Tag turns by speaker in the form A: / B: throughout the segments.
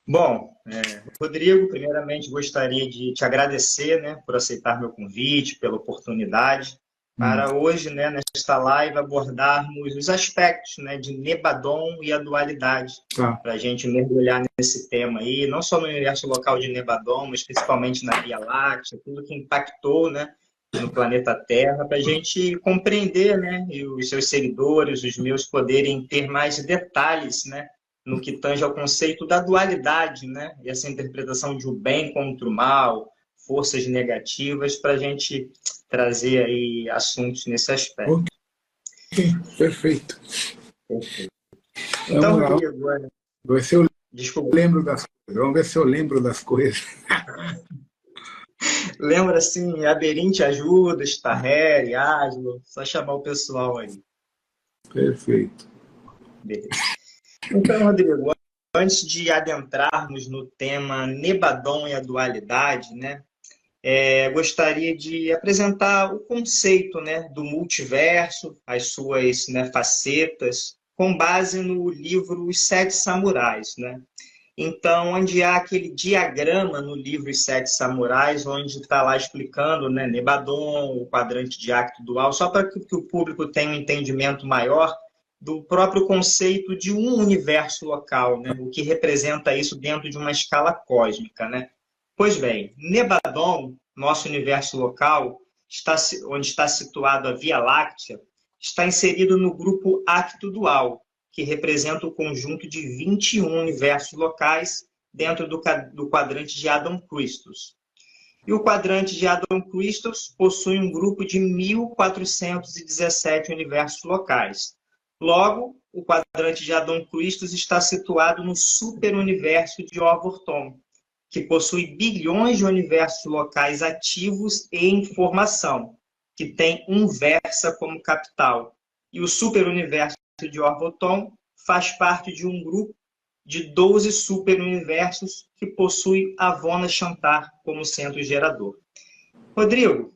A: Bom, Rodrigo, primeiramente gostaria de te agradecer, né, por aceitar meu convite, pela oportunidade,
B: Hum,
A: para hoje, né, nesta live, abordarmos os aspectos, né, de Nebadon e a dualidade,
B: tá.
A: para a gente mergulhar nesse tema aí, não só no universo local de Nebadon, mas principalmente na Via Láctea, tudo que impactou, né, no planeta Terra, para a gente compreender, né, e os seus seguidores, os meus, poderem ter mais detalhes, né, no que tange ao conceito da dualidade, né? E essa interpretação de o bem contra o mal, forças negativas, para a gente trazer aí assuntos nesse aspecto.
B: Ok, perfeito.
A: Então,
B: Vamos lá,
A: Rodrigo,
B: vamos ver se eu
A: desculpa,
B: lembro das coisas. Vamos ver se eu lembro das coisas.
A: lembra assim, Aberinte ajuda, Starreri, Aslo, só chamar o pessoal aí.
B: Perfeito.
A: Beleza. Então, Rodrigo, antes de adentrarmos no tema Nebadon e a dualidade, né? Gostaria de apresentar o conceito, né, do multiverso, as suas, né, facetas, com base no livro Os Sete Samurais, né? Então, onde há aquele diagrama no livro Os Sete Samurais, onde está lá explicando, né, Nebadon, o quadrante de acto dual, só para que o público tenha um entendimento maior do próprio conceito de um universo local, né, o que representa isso dentro de uma escala cósmica, né? Pois bem, Nebadon, nosso universo local, onde está situado a Via Láctea, está inserido no grupo Acto Dual, que representa o conjunto de 21 universos locais dentro do quadrante de Adam Christus. E o quadrante de Adam Christus possui um grupo de 1.417 universos locais. Logo, o quadrante de Adam Christus está situado no superuniverso de Overton, que possui bilhões de universos locais ativos e em formação, que tem um Versa como capital. E o superuniverso de Orvoton faz parte de um grupo de 12 superuniversos que possui Avona Chantar como centro gerador. Rodrigo,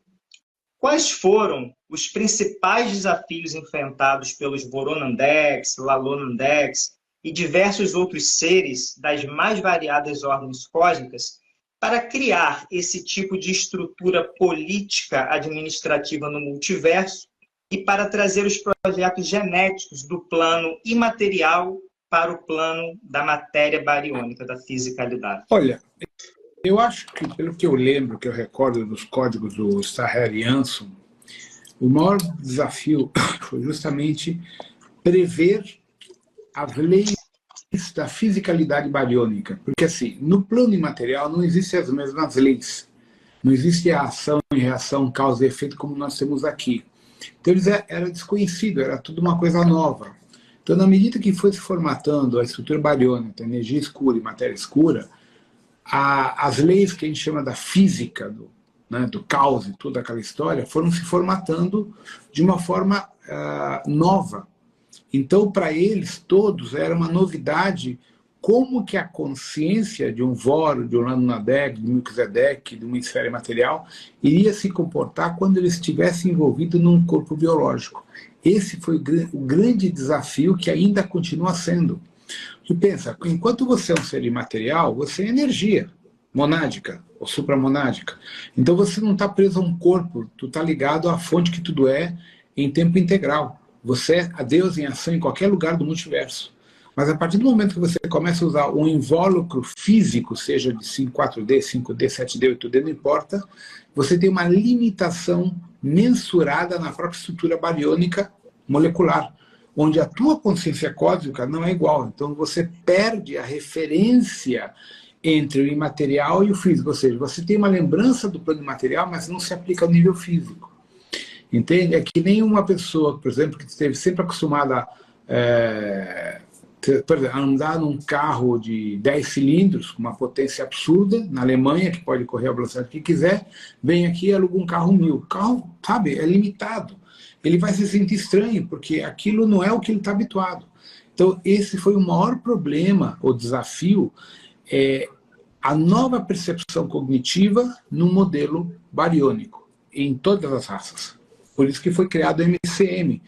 A: quais foram os principais desafios enfrentados pelos Voronandex, Lalonandex e diversos outros seres das mais variadas ordens cósmicas para criar esse tipo de estrutura política administrativa no multiverso e para trazer os projetos genéticos do plano imaterial para o plano da matéria bariônica, da fisicalidade?
B: Olha, eu acho que, pelo que eu lembro, que eu recordo dos códigos do Starrett e Anson, o maior desafio foi justamente prever as leis da fisicalidade bariônica. Porque, assim, no plano imaterial não existem as mesmas leis. Não existe a ação e reação, causa e efeito como nós temos aqui. Então, era desconhecido, era tudo uma coisa nova. Então, na medida que foi se formatando a estrutura bariônica, energia escura e matéria escura, as leis que a gente chama da física, do caos e toda aquela história, foram se formatando de uma forma nova. Então, para eles todos, era uma novidade como que a consciência de um Voro, de um Lanunadek, de um Melquisedeque, de uma esfera material, iria se comportar quando ele estivesse envolvido num corpo biológico. Esse foi o grande desafio que ainda continua sendo. E pensa, enquanto você é um ser imaterial, você é energia monádica ou supramonádica. Então você não está preso a um corpo, tu está ligado à fonte que tudo é em tempo integral. Você é a Deus em ação em qualquer lugar do multiverso. Mas a partir do momento que você começa a usar um invólucro físico, seja de 4D, 5D, 7D, 8D, não importa, você tem uma limitação mensurada na própria estrutura bariônica molecular, onde a tua consciência cósmica não é igual. Então você perde a referência entre o imaterial e o físico, ou seja, você tem uma lembrança do plano imaterial, mas não se aplica ao nível físico. Entende? É que nem uma pessoa, por exemplo, que esteve sempre acostumada por exemplo, a andar num carro de 10 cilindros, com uma potência absurda, na Alemanha, que pode correr a velocidade que quiser, vem aqui e aluga um carro 1000. O carro, sabe, é limitado. Ele vai se sentir estranho, porque aquilo não é o que ele está habituado. Então, esse foi o maior problema, o desafio, a nova percepção cognitiva no modelo bariônico, em todas as raças. Por isso que foi criado o MCM,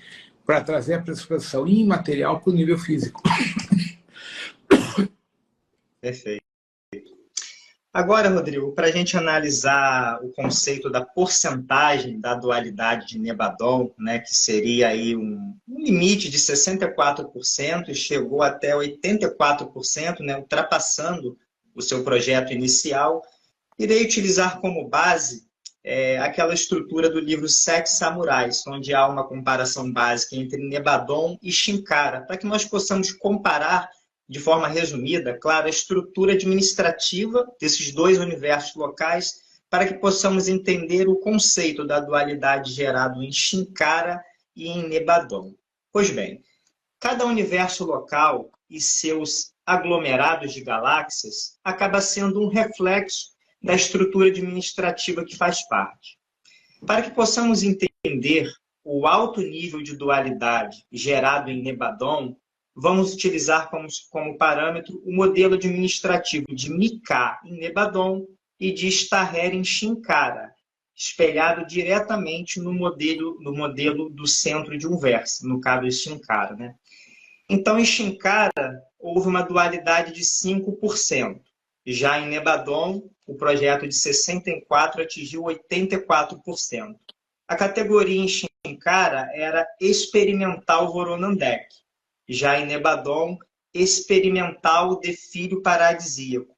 B: para trazer a percepção imaterial para o nível físico.
A: Perfeito. Agora, Rodrigo, para a gente analisar o conceito da porcentagem da dualidade de Nebadon, né, que seria aí um limite de 64% e chegou até 84%, né, ultrapassando o seu projeto inicial, irei utilizar como base aquela estrutura do livro Sete Samurais, onde há uma comparação básica entre Nebadon e Shinkara, para que nós possamos comparar de forma resumida, claro, a estrutura administrativa desses dois universos locais, para que possamos entender o conceito da dualidade gerado em Shinkara e em Nebadon. Pois bem, cada universo local e seus aglomerados de galáxias acaba sendo um reflexo da estrutura administrativa que faz parte. Para que possamos entender o alto nível de dualidade gerado em Nebadon, vamos utilizar como parâmetro o modelo administrativo de Mika em Nebadon e de Starrer em Shinkara, espelhado diretamente no modelo do centro de um verso, no caso de Shinkara, né? Então, em Shinkara, houve uma dualidade de 5%. Já em Nebadon, o projeto de 64% atingiu 84%. A categoria em Shinkara era experimental Voronandek. Já em Nebadon, experimental de filho paradisíaco.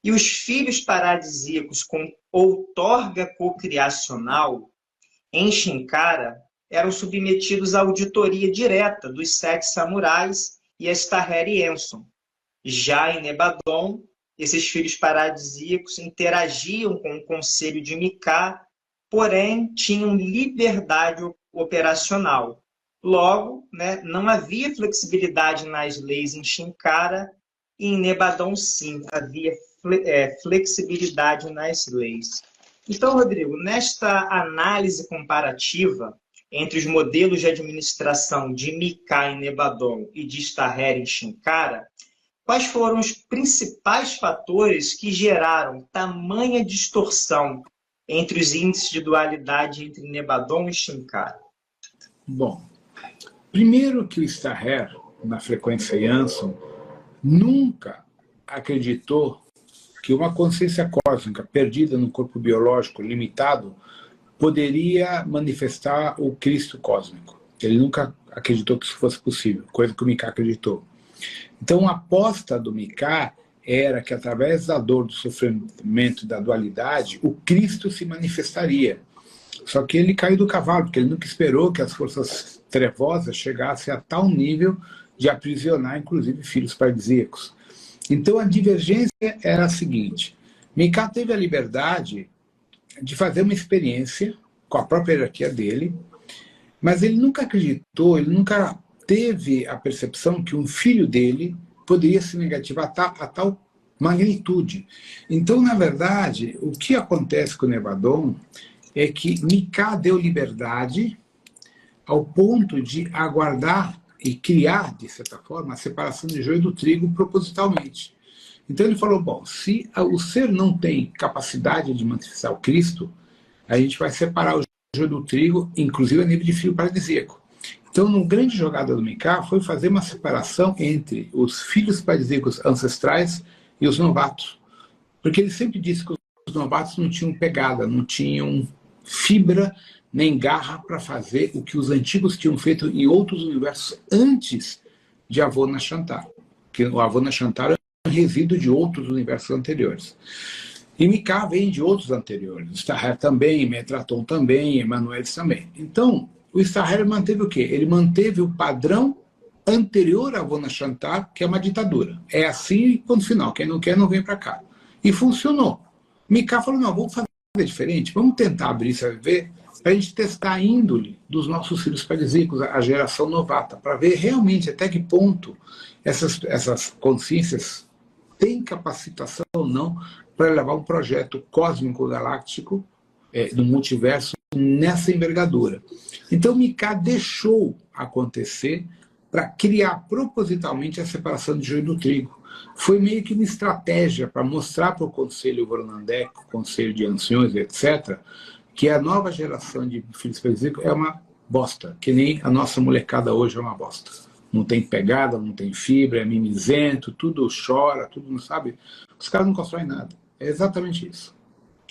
A: E os filhos paradisíacos com outorga cocriacional, em Shinkara, eram submetidos à auditoria direta dos Sete Samurais e a Starrer e Enson. Já em Nebadon, esses filhos paradisíacos interagiam com o conselho de Mika, porém tinham liberdade operacional. Logo, né, não havia flexibilidade nas leis em Shinkara e em Nebadon, sim, havia flexibilidade nas leis. Então, Rodrigo, nesta análise comparativa entre os modelos de administração de Mika em Nebadon e de Starrer em Shinkara, quais foram os principais fatores que geraram tamanha distorção entre os índices de dualidade entre Nebadon e Shinkara?
B: Bom, primeiro que o Starrer, na frequência Jansson, nunca acreditou que uma consciência cósmica perdida no corpo biológico limitado poderia manifestar o Cristo cósmico. Ele nunca acreditou que isso fosse possível, coisa que o Mika acreditou. Então, a aposta do Mika era que, através da dor, do sofrimento, da dualidade, o Cristo se manifestaria. Só que ele caiu do cavalo, porque ele nunca esperou que as forças trevosas chegassem a tal nível de aprisionar, inclusive, filhos paradisíacos. Então, a divergência era a seguinte: Mika teve a liberdade de fazer uma experiência com a própria hierarquia dele, mas ele nunca acreditou, ele nunca teve a percepção que um filho dele poderia se negativar a tal magnitude. Então, na verdade, o que acontece com o Nebadon é que Mika deu liberdade ao ponto de aguardar e criar, de certa forma, a separação de joio do trigo propositalmente. Então ele falou, bom, se o ser não tem capacidade de manifestar o Cristo, a gente vai separar o joio do trigo, inclusive a nível de filho paradisíaco. Então, uma grande jogada do Mika foi fazer uma separação entre os filhos paradisíacos ancestrais e os novatos. Porque ele sempre disse que os novatos não tinham pegada, não tinham fibra nem garra para fazer o que os antigos tinham feito em outros universos antes de Avona Shantar. Porque o Avona Shantar é um resíduo de outros universos anteriores. E Mika vem de outros anteriores. Starrer também, Metraton também, Emanuelis também. Então, o Starrer manteve o quê? Ele manteve o padrão anterior a Avona Shantar, que é uma ditadura. É assim, ponto final. Quem não quer, não vem para cá. E funcionou. Mika falou, não, vamos fazer diferente, vamos tentar abrir isso a ver, para a gente testar a índole dos nossos filhos paradisíacos, a geração novata, para ver realmente até que ponto essas consciências têm capacitação ou não para levar um projeto cósmico-galáctico do multiverso nessa envergadura. Então, Mika deixou acontecer para criar propositalmente a separação de joio do trigo. Foi meio que uma estratégia para mostrar para o Conselho Voronandek, o Conselho de Anciões, etc., que a nova geração de filhos paradisíacos é uma bosta, que nem a nossa molecada hoje é uma bosta. Não tem pegada, não tem fibra, é mimizento, tudo chora, tudo não sabe. Os caras não constroem nada. É exatamente isso.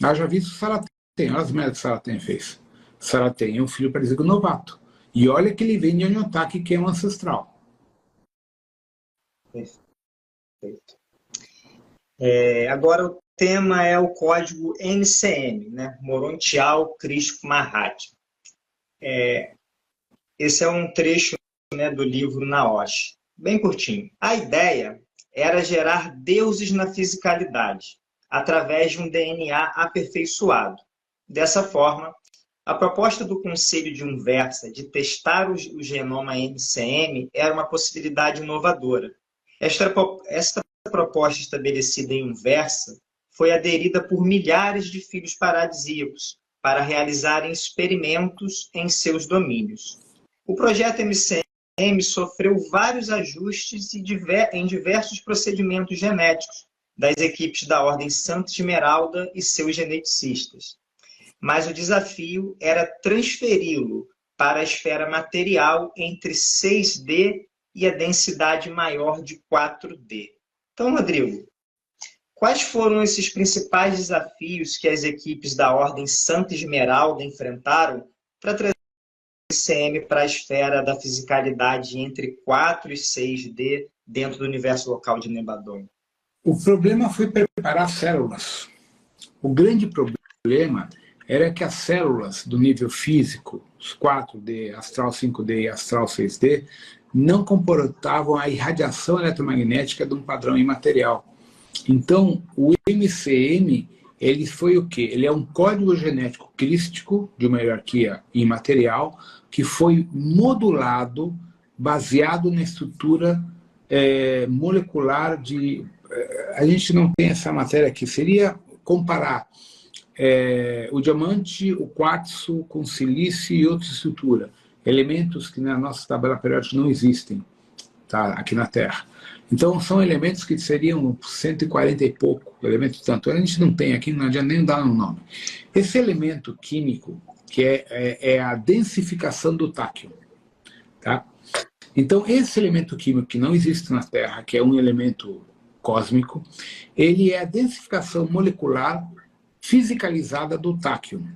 B: Haja visto Saraten, olha as merdas que Saraten fez. Saraten é um filho parecido novato. E olha que ele vem de Anyotaki, que é um ancestral.
A: Perfeito. Agora o tema é o código MCM, né? Morontial Krishna Mahatma. Esse é um trecho, né, do livro Naoshi, bem curtinho. A ideia era gerar deuses na fisicalidade, através de um DNA aperfeiçoado. Dessa forma, a proposta do Conselho de Unversa de testar o genoma MCM era uma possibilidade inovadora. Esta proposta estabelecida em Unversa foi aderida por milhares de filhos paradisíacos para realizarem experimentos em seus domínios. O projeto MCM sofreu vários ajustes em diversos procedimentos genéticos das equipes da Ordem Santa Esmeralda e seus geneticistas. Mas o desafio era transferi-lo para a esfera material entre 6D e a densidade maior de 4D. Então, Rodrigo, quais foram esses principais desafios que as equipes da Ordem Santa Esmeralda enfrentaram para trazer o MCM para a esfera da fisicalidade entre 4 e 6D dentro do universo local de Nebadon?
B: O problema foi preparar células. O grande problema era que as células do nível físico, os 4D, astral 5D e astral 6D, não comportavam a irradiação eletromagnética de um padrão imaterial. Então, o MCM, ele foi o quê? Ele é um código genético crístico de uma hierarquia imaterial que foi modulado, baseado na estrutura molecular de... A gente não tem essa matéria aqui, seria comparar o diamante, o quartzo com silício e outra estrutura. Elementos que na nossa tabela periódica não existem, tá, aqui na Terra. Então, são elementos que seriam 140 e pouco, elementos tanto. A gente não tem aqui, não adianta nem dar um nome. Esse elemento químico, que é a densificação do táquio, tá? Então, esse elemento químico que não existe na Terra, que é um elemento cósmico, ele é a densificação molecular fisicalizada do táquio.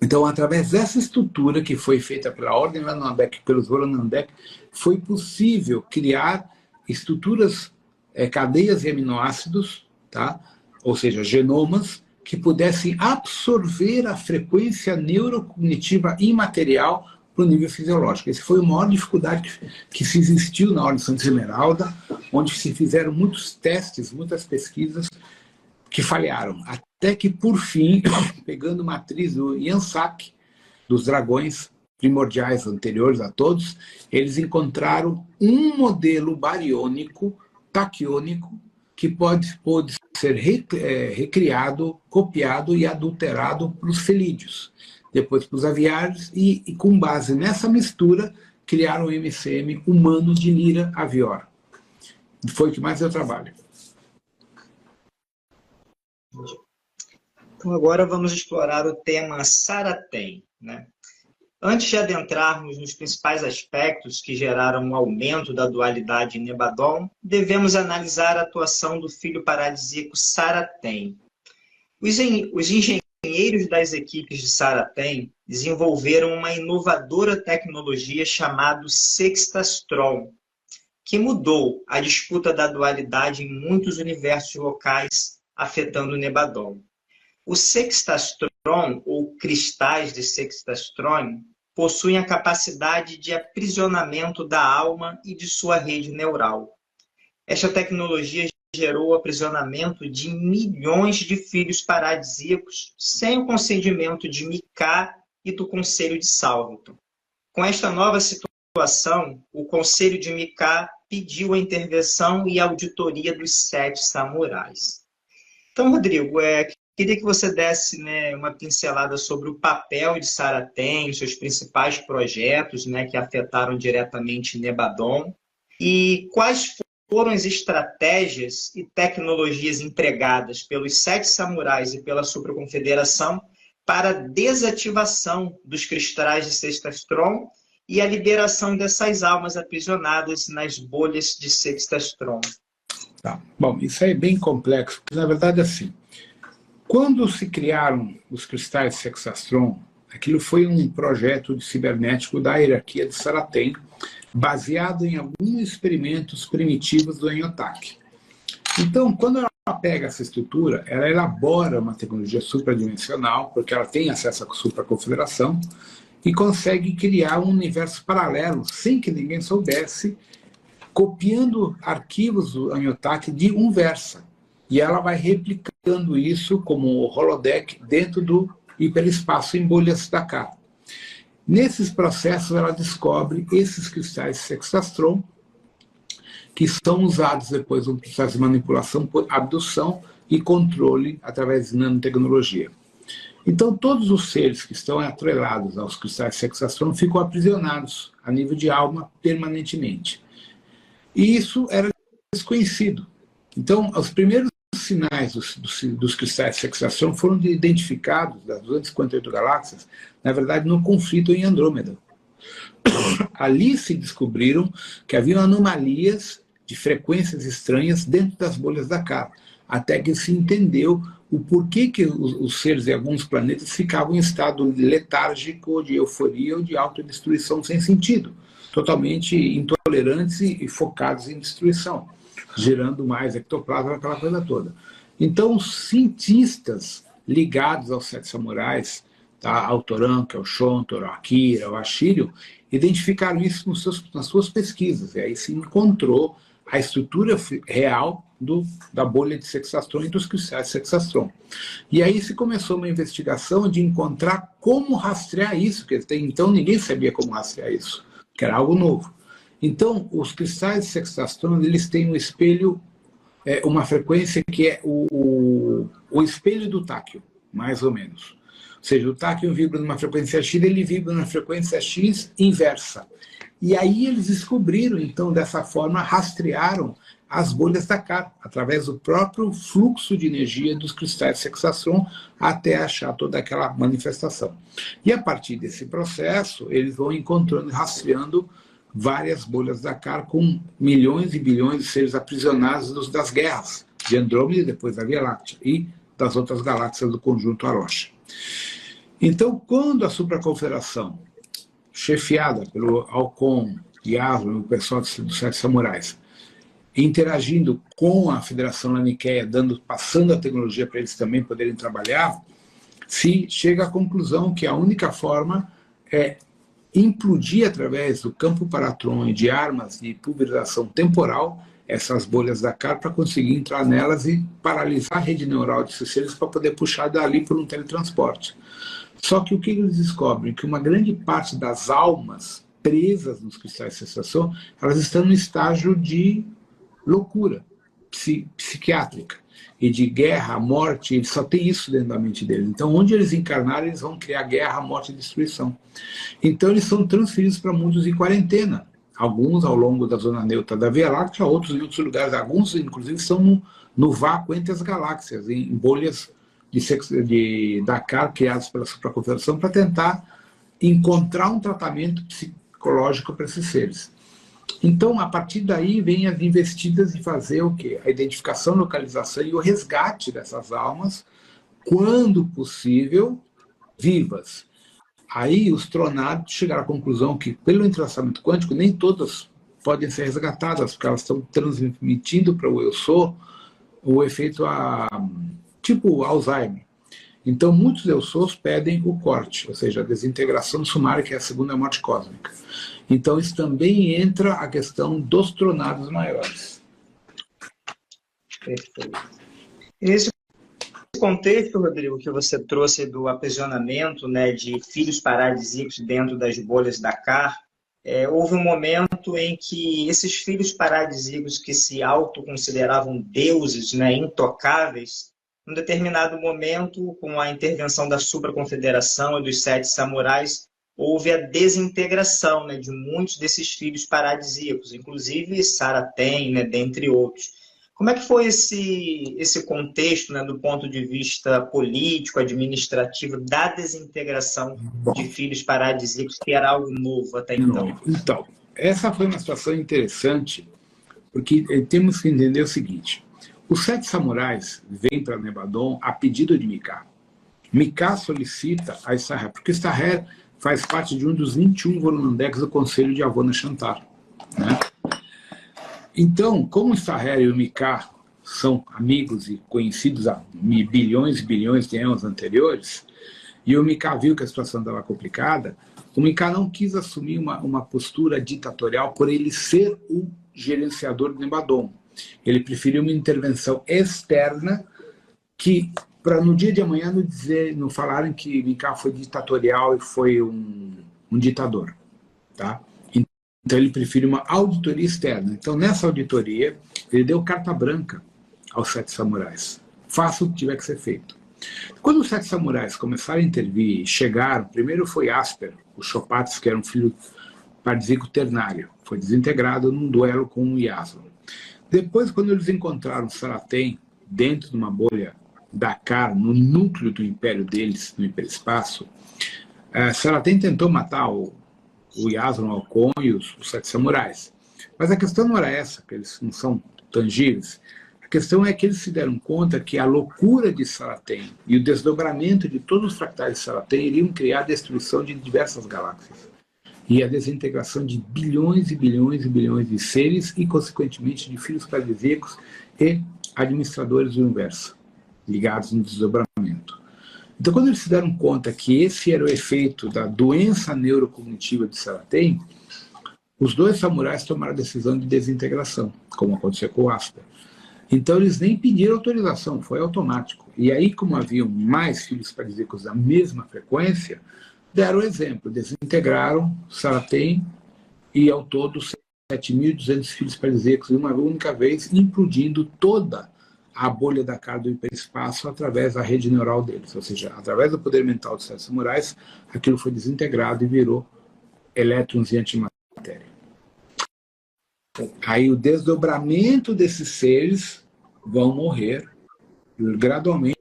B: Então, através dessa estrutura que foi feita pela Ordem Lanandek, pelos Lanandek, foi possível criar estruturas, cadeias de aminoácidos, tá? Ou seja, genomas, que pudessem absorver a frequência neurocognitiva imaterial para o nível fisiológico. Essa foi a maior dificuldade que se existiu na Ordem Santa Esmeralda, onde se fizeram muitos testes, muitas pesquisas que falharam. Até que, por fim, pegando matriz do Yansak, dos dragões primordiais anteriores a todos, eles encontraram um modelo bariônico, taquiônico, que pode ser recriado, copiado e adulterado para os felídeos, depois para os aviários, e com base nessa mistura, criaram o MCM humano de Lyra Avior. Foi o que mais deu trabalho.
A: Então, agora vamos explorar o tema Saraten, né? Antes de adentrarmos nos principais aspectos que geraram o aumento da dualidade em Nebadon, devemos analisar a atuação do filho paradisíaco Saraten. Os engenheiros das equipes de Saraten desenvolveram uma inovadora tecnologia chamada Sextastron, que mudou a disputa da dualidade em muitos universos locais, afetando Nebadon. O Sextastron, ou cristais de Sextastron, possuem a capacidade de aprisionamento da alma e de sua rede neural. Esta tecnologia gerou o aprisionamento de milhões de filhos paradisíacos sem o consentimento de Mika e do Conselho de Salvaton. Com esta nova situação, o Conselho de Mika pediu a intervenção e auditoria dos 7 samurais. Então, Rodrigo, queria que você desse, né, uma pincelada sobre o papel de Saraten, os seus principais projetos, né, que afetaram diretamente Nebadon, e quais foram as estratégias e tecnologias empregadas pelos 7 samurais e pela Supraconfederação para a desativação dos cristais de Sextastron e a liberação dessas almas aprisionadas nas bolhas de Sextastron.
B: Tá. Bom, isso aí é bem complexo, porque na verdade assim, Quando se criaram os cristais Sexastron, aquilo foi um projeto de cibernético da hierarquia de Saraten, baseado em alguns experimentos primitivos do Eniotak. Então, quando ela pega essa estrutura, ela elabora uma tecnologia supradimensional, porque ela tem acesso à supraconfederação, e consegue criar um universo paralelo, sem que ninguém soubesse, copiando arquivos do Eniotak de Unversa. E ela vai replicando isso como holodeck dentro do hiperespaço em bolhas da K. Nesses processos, ela descobre esses cristais Sexastron, que são usados depois no processo de manipulação por abdução e controle através de nanotecnologia. Então, todos os seres que estão atrelados aos cristais Sexastron ficam aprisionados a nível de alma permanentemente. E isso era desconhecido. Então, os primeiros sinais dos cristais Sexastron foram identificados, das 258 galáxias, na verdade, no conflito em Andrômeda. Ali se descobriram que haviam anomalias de frequências estranhas dentro das bolhas da K, até que se entendeu o porquê que os seres de alguns planetas ficavam em estado letárgico, de euforia ou de autodestruição sem sentido, totalmente intolerantes e focados em destruição, gerando mais ectoplasma, aquela coisa toda. Então, os cientistas ligados aos Sete Samurais, tá, ao Toran, que é o Shontor, ao Akira, ao Ashirion, identificaram isso nas suas pesquisas, e aí se encontrou a estrutura real da bolha de Sexastron e dos cristais Sexastron. E aí se começou uma investigação de encontrar como rastrear isso, porque até então ninguém sabia como rastrear isso, que era algo novo. Então, os cristais Sexastron, eles têm um espelho, uma frequência que é o espelho do táquio, mais ou menos. Ou seja, o táquio vibra numa frequência X, ele vibra na frequência X inversa. E aí eles descobriram, então, dessa forma, rastrearam as bolhas da K, através do próprio fluxo de energia dos cristais Sexastron, até achar toda aquela manifestação. E a partir desse processo, eles vão encontrando e rastreando várias bolhas da K com milhões e bilhões de seres aprisionados das guerras de Andrômeda, depois da Via Láctea, e das outras galáxias do conjunto Arocha. Então, quando a supraconfederação, chefiada pelo Alcon, Yavlo e o pessoal dos Sete Samurais, interagindo com a Federação Laniqueia, passando a tecnologia para eles também poderem trabalhar, se chega à conclusão que a única forma é implodir através do campo paratron e de armas de pulverização temporal essas bolhas da K para conseguir entrar nelas e paralisar a rede neural desses seres para poder puxar dali por um teletransporte. Só que o que eles descobrem? Que uma grande parte das almas presas nos cristais de sensação, elas estão no estágio de loucura psiquiátrica e de guerra, morte, eles só tem isso dentro da mente deles. Então, onde eles encarnarem, eles vão criar guerra, morte e destruição. Então, eles são transferidos para mundos de quarentena. Alguns ao longo da zona neutra da Via Láctea, outros em outros lugares. Alguns, inclusive, são no vácuo entre as galáxias, em bolhas de Dakar criadas pela supraconfederação para tentar encontrar um tratamento psicológico para esses seres. Então, a partir daí, vem as investidas de fazer o quê? A identificação, localização e o resgate dessas almas, quando possível, vivas. Aí, os tronados chegaram à conclusão que, pelo entrelaçamento quântico, nem todas podem ser resgatadas, porque elas estão transmitindo para o eu sou o efeito tipo Alzheimer. Então, muitos eu sous pedem o corte, ou seja, a desintegração sumária, que é a segunda morte cósmica. Então, isso também entra a questão dos tronados maiores.
A: Perfeito. E nesse contexto, Rodrigo, que você trouxe do aprisionamento, né, de filhos paradisíacos dentro das bolhas da K, houve um momento em que esses filhos paradisíacos que se autoconsideravam deuses, né, intocáveis, em determinado momento, com a intervenção da supraconfederação e dos Sete Samurais, houve a desintegração, né, de muitos desses filhos paradisíacos, inclusive Saraten, né, dentre outros. Como é que foi esse contexto, né, do ponto de vista político, administrativo, da desintegração de filhos paradisíacos, que era algo novo até então?
B: Então, essa foi uma situação interessante, porque temos que entender o seguinte: Os 7 samurais vêm para Nebadon a pedido de Micah. Micah solicita a Issaher, porque Issaher faz parte de um dos 21 Volunandecs do Conselho de Avona Shantar, né? Então, como Issaher e o Micah são amigos e conhecidos há bilhões e bilhões de anos anteriores, e o Micah viu que a situação estava complicada, o Micah não quis assumir uma postura ditatorial por ele ser o gerenciador do Nebadon. Ele preferiu uma intervenção externa que, para no dia de amanhã não falarem que Micah foi ditatorial e foi um ditador. Tá? Então ele prefere uma auditoria externa. Então nessa auditoria ele deu carta branca aos 7 samurais. Faça o que tiver que ser feito. Quando os 7 samurais começaram a intervir e chegaram, primeiro foi Asper, o Shopates, que era um filho parzico ternário. Foi desintegrado num duelo com o Yaslan. Depois, quando eles encontraram Saratem dentro de uma bolha Dakar, no núcleo do império deles, no hiperespaço, Saratem tentou matar o Yaslan, o Alcon e os 7 samurais. Mas a questão não era essa, que eles não são tangíveis. A questão é que eles se deram conta que a loucura de Saratem e o desdobramento de todos os fractais de Saratem iriam criar a destruição de diversas galáxias e a desintegração de bilhões e bilhões e bilhões de seres e, consequentemente, de filhos paradisíacos e administradores do universo, ligados no desdobramento. Então, quando eles se deram conta que esse era o efeito da doença neurocognitiva de Saratem, os 2 samurais tomaram a decisão de desintegração, como aconteceu com o Asper. Então, eles nem pediram autorização, foi automático. E aí, como haviam mais filhos paradisíacos da mesma frequência, deram o exemplo, desintegraram Saratem e, ao todo, 7.200 filhos paradisíacos de uma única vez, implodindo toda a bolha da cara do hiperespaço através da rede neural deles. Ou seja, através do poder mental dos 7 samurais, aquilo foi desintegrado e virou elétrons e antimatéria. Aí o desdobramento desses seres vão morrer gradualmente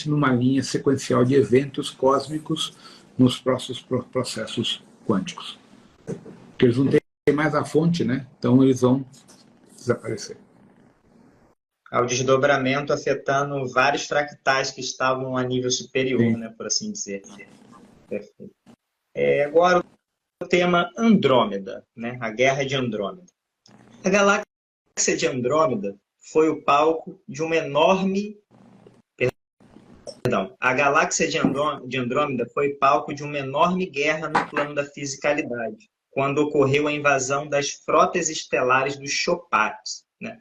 B: numa linha sequencial de eventos cósmicos nos próximos processos quânticos. Porque eles não têm mais a fonte, né? Então eles vão desaparecer.
A: Ao desdobramento afetando vários fractais que estavam a nível superior, né, por assim dizer. Perfeito. Agora o tema Andrômeda, né, a Guerra de Andrômeda. A galáxia de Andrômeda foi o palco de uma enorme... A galáxia de Andrômeda foi palco de uma enorme guerra no plano da fisicalidade, quando ocorreu a invasão das frotas estelares dos Shopates, né?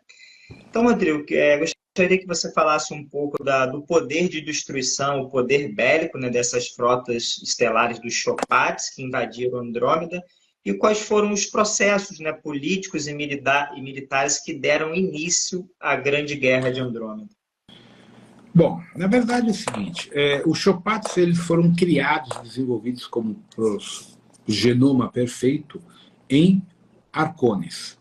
A: Então, Rodrigo, gostaria que você falasse um pouco do poder de destruição, o poder bélico, né, dessas frotas estelares dos Shopates que invadiram Andrômeda e quais foram os processos, né, políticos e militares que deram início à Grande Guerra de Andrômeda.
B: Bom, na verdade é o seguinte, os Shopates eles foram criados, desenvolvidos como genoma perfeito em Arcones,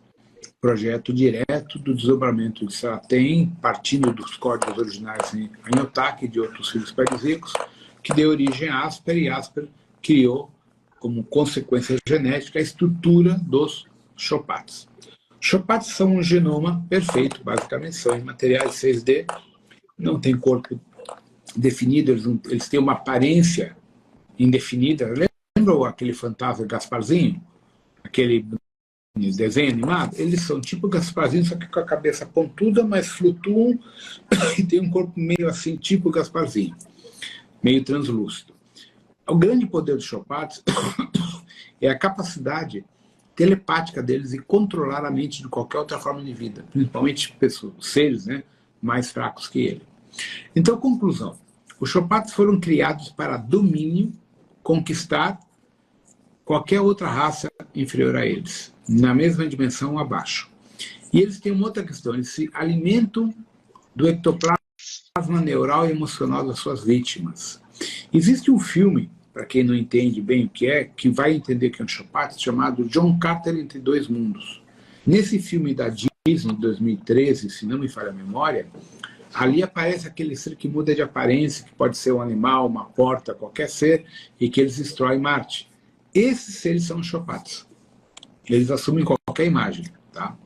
B: projeto direto do desdobramento de Saratem, partindo dos códigos originais em Otak e de outros filhos paradisíacos, que deu origem a Asper, e Asper criou, como consequência genética, a estrutura dos Shopates. Shopates são um genoma perfeito, basicamente, são em materiais 6D, não tem corpo definido, eles têm uma aparência indefinida. Lembra aquele fantasma Gasparzinho? Aquele desenho animado? Eles são tipo Gasparzinho, só que com a cabeça pontuda, mas flutuam e tem um corpo meio assim, tipo Gasparzinho, meio translúcido. O grande poder dos Shopates é a capacidade telepática deles e controlar a mente de qualquer outra forma de vida, principalmente pessoas, seres, né, mais fracos que ele. Então, conclusão. Os Shopates foram criados para domínio, conquistar qualquer outra raça inferior a eles, na mesma dimensão ou abaixo. E eles têm uma outra questão, eles se alimentam do ectoplasma neural e emocional das suas vítimas. Existe um filme, para quem não entende bem o que vai entender que é um Shopat, chamado John Carter Entre Dois Mundos. Nesse filme da Disney, de 2013, se não me falha a memória, ali aparece aquele ser que muda de aparência, que pode ser um animal, uma porta, qualquer ser, e que eles destroem Marte. Esses seres são os Shopates. Eles assumem qualquer imagem. Tá?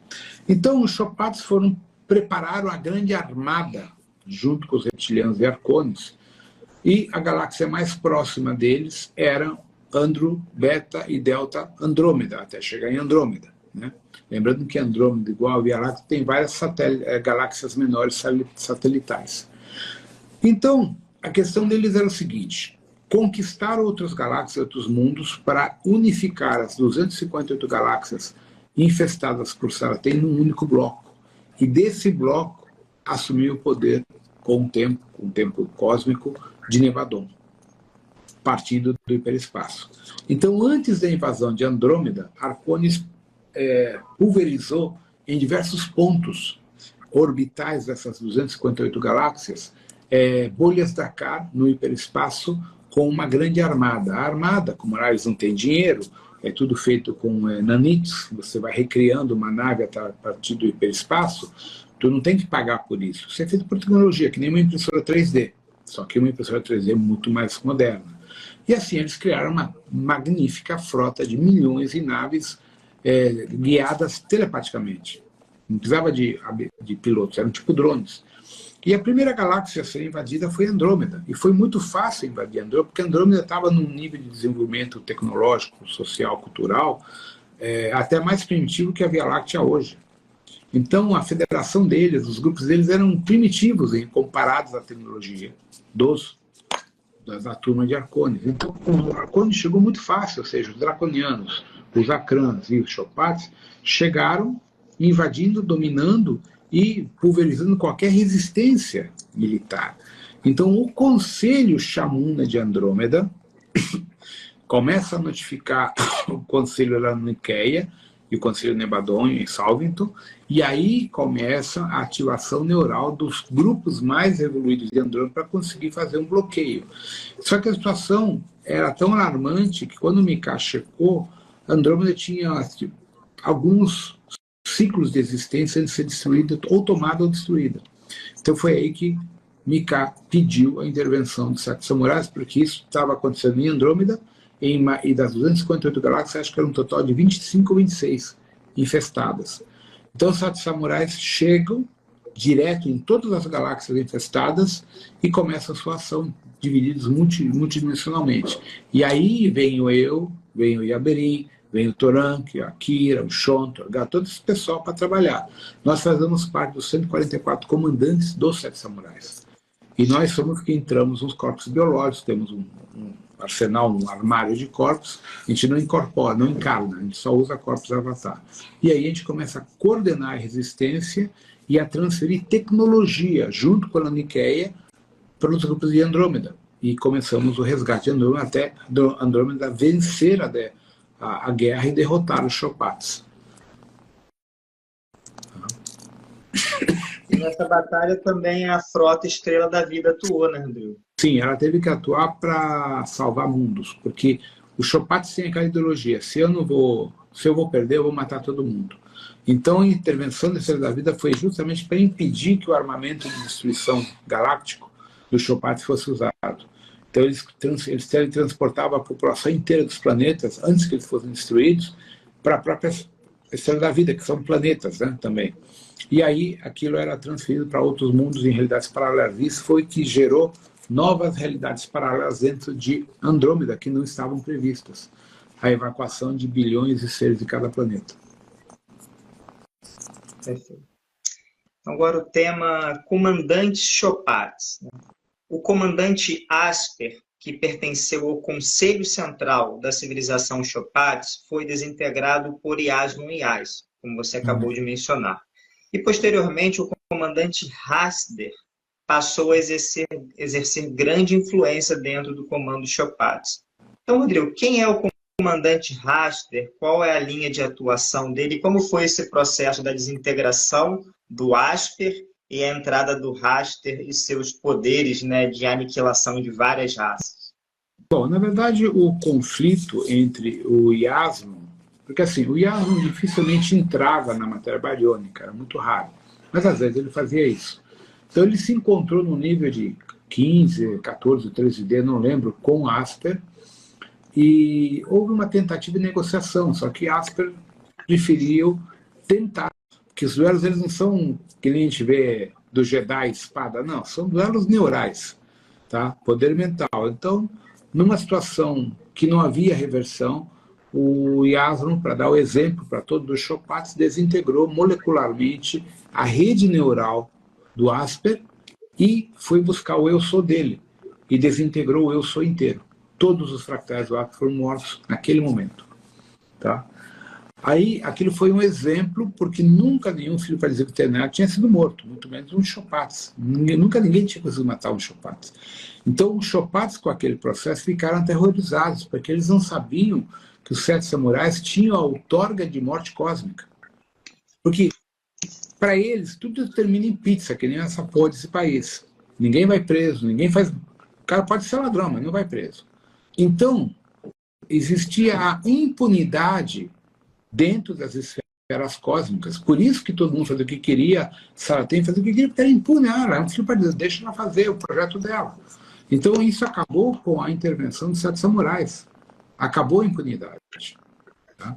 B: Então, os Shopates foram prepararam a grande armada, junto com os reptilianos e arcones, e a galáxia mais próxima deles era Andro, Beta e Delta Andrômeda, até chegar em Andrômeda, né? Lembrando que Andrômeda, igual a Via Láctea, tem várias galáxias menores satelitais. Então, a questão deles era o seguinte: conquistar outras galáxias, outros mundos, para unificar as 258 galáxias infestadas por Saratem num único bloco. E desse bloco, assumir o poder com o tempo cósmico de Nebadon, partindo do hiperespaço. Então, antes da invasão de Andrômeda, Arcones pulverizou em diversos pontos orbitais dessas 258 galáxias bolhas Dakar no hiperespaço com uma grande armada. A armada, como eles não têm dinheiro, é tudo feito com nanites, você vai recriando uma nave a partir do hiperespaço, tu não tem que pagar por isso. Isso é feito por tecnologia, que nem uma impressora 3D, só que uma impressora 3D muito mais moderna. E assim eles criaram uma magnífica frota de milhões de naves guiadas telepaticamente. Não precisava de pilotos, eram tipo drones. E a primeira galáxia a ser invadida foi Andrômeda. E foi muito fácil invadir Andrômeda, porque Andrômeda estava num nível de desenvolvimento tecnológico, social, cultural, até mais primitivo que a Via Láctea hoje. Então, a federação deles, os grupos deles eram primitivos comparados à tecnologia da turma de Arcones. Então, o Arcones chegou muito fácil, ou seja, os draconianos, os Akrans e os Chopates chegaram invadindo, dominando e pulverizando qualquer resistência militar. Então, o Conselho Chamuna de Andrômeda começa a notificar o Conselho Laniqueia e o Conselho Nebadon em Salvington, e aí começa a ativação neural dos grupos mais evoluídos de Andrômeda para conseguir fazer um bloqueio. Só que a situação era tão alarmante que quando o Mika checou, Andrômeda tinha alguns ciclos de existência antes de ser destruída, ou tomada ou destruída. Então foi aí que Mika pediu a intervenção dos Sete Samurais, porque isso estava acontecendo em Andrômeda, e das 258 galáxias, acho que era um total de 25 ou 26 infestadas. Então os Sete Samurais chegam direto em todas as galáxias infestadas e começam a sua ação, divididos multidimensionalmente. E aí vem o Yaberin, vem o Toranque, a Kira, o Shonto, todo esse pessoal para trabalhar. Nós fazemos parte dos 144 comandantes dos Sete Samurais. E nós somos que entramos nos corpos biológicos, temos um arsenal, um armário de corpos, a gente não incorpora, não encarna, a gente só usa corpos avatar. E aí a gente começa a coordenar a resistência e a transferir tecnologia, junto com a Laniqueia, para os grupos de Andrômeda. E começamos o resgate de Andrômeda até Andrômeda vencer a guerra e derrotar os Chopates.
A: E nessa batalha também a frota Estrela da Vida atuou, né, Rodrigo?
B: Sim, ela teve que atuar para salvar mundos, porque os Chopates têm aquela ideologia: se eu vou perder, eu vou matar todo mundo. Então a intervenção da Estrela da Vida foi justamente para impedir que o armamento de destruição galáctico dos Chopates fosse usado. Então eles teletransportavam a população inteira dos planetas, antes que eles fossem destruídos, para a própria Estrela da Vida, que são planetas, né, também. E aí aquilo era transferido para outros mundos em realidades paralelas. Isso foi que gerou novas realidades paralelas dentro de Andrômeda, que não estavam previstas. A evacuação de bilhões de seres de cada planeta.
A: Perfeito. Agora o tema Comandantes Chopates. O comandante Asper, que pertenceu ao Conselho Central da Civilização Chopates, foi desintegrado por Yasmin Yas, como você acabou de mencionar. E, posteriormente, o comandante Hasder passou a exercer grande influência dentro do comando Chopates. Então, Rodrigo, quem é o comandante Hasder? Qual é a linha de atuação dele? Como foi esse processo da desintegração do Asper e a entrada do Hasder e seus poderes, né, de aniquilação de várias raças?
B: Bom, na verdade, o conflito entre o Yasmin, porque assim, o Yasmin dificilmente entrava na matéria bariônica, era muito raro, mas às vezes ele fazia isso. Então ele se encontrou no nível de 15, 14, 13D, não lembro, com Asper, e houve uma tentativa de negociação, só que Asper preferiu tentar, que os duelos eles não são que nem a gente vê do Jedi espada, não, são duelos neurais, tá? Poder mental. Então, numa situação que não havia reversão, o Yasron, para dar o exemplo para todos os Chopats, desintegrou molecularmente a rede neural do Asper e foi buscar o eu sou dele e desintegrou o eu sou inteiro. Todos os fractais do Asper foram mortos naquele momento, tá? Aí, aquilo foi um exemplo, porque nunca nenhum filho paralítico veterinário tinha sido morto, muito menos um Chopats. Nunca ninguém tinha conseguido matar um Chopats. Então, os Chopats, com aquele processo, ficaram aterrorizados, porque eles não sabiam que os 7 samurais tinham a outorga de morte cósmica. Porque, para eles, tudo termina em pizza, que nem essa porra desse país. Ninguém vai preso, ninguém faz... O cara pode ser ladrão, mas não vai preso. Então, existia a impunidade dentro das esferas cósmicas. Por isso que todo mundo fazia o que queria, Saratem fazia o que queria, porque era impune. Ela é um filho para Deus, deixa ela fazer o projeto dela. Então isso acabou com a intervenção dos 7 samurais. Acabou a impunidade. Tá?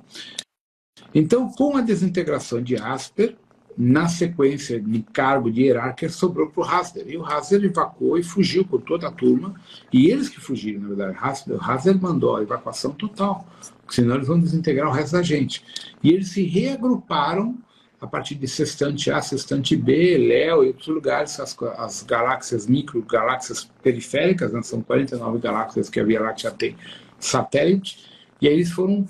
B: Então, com a desintegração de Asper, na sequência de cargo de hierarquia, sobrou para o Hasler. E o Hasler evacuou e fugiu com toda a turma. E eles que fugiram, na verdade. O Hasler mandou a evacuação total, senão eles vão desintegrar o resto da gente. E eles se reagruparam a partir de Sextante A, Sextante B, Léo e outros lugares, as galáxias, microgaláxias periféricas, né? São 49 galáxias que a Via Láctea tem satélite, e aí eles foram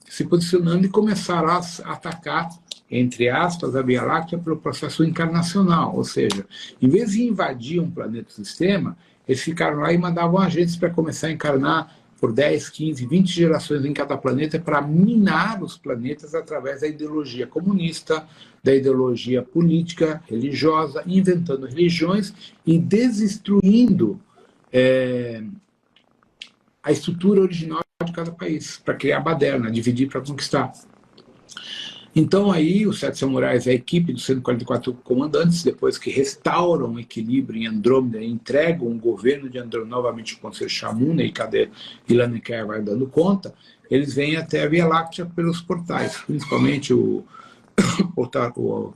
B: se posicionando e começaram a atacar, entre aspas, a Via Láctea pelo processo encarnacional, ou seja, em vez de invadir um planeta-sistema, eles ficaram lá e mandavam agentes para começar a encarnar por 10, 15, 20 gerações em cada planeta para minar os planetas através da ideologia comunista, da ideologia política, religiosa, inventando religiões e destruindo a estrutura original de cada país, para criar a baderna, dividir para conquistar. Então aí os 7 samurais, a equipe dos 144 comandantes, depois que restauram o equilíbrio em Andrômeda e entregam o governo de Andrômeda novamente ao Conselho Shamuna, e cadê Ilaneker vai dando conta, eles vêm até a Via Láctea pelos portais, principalmente o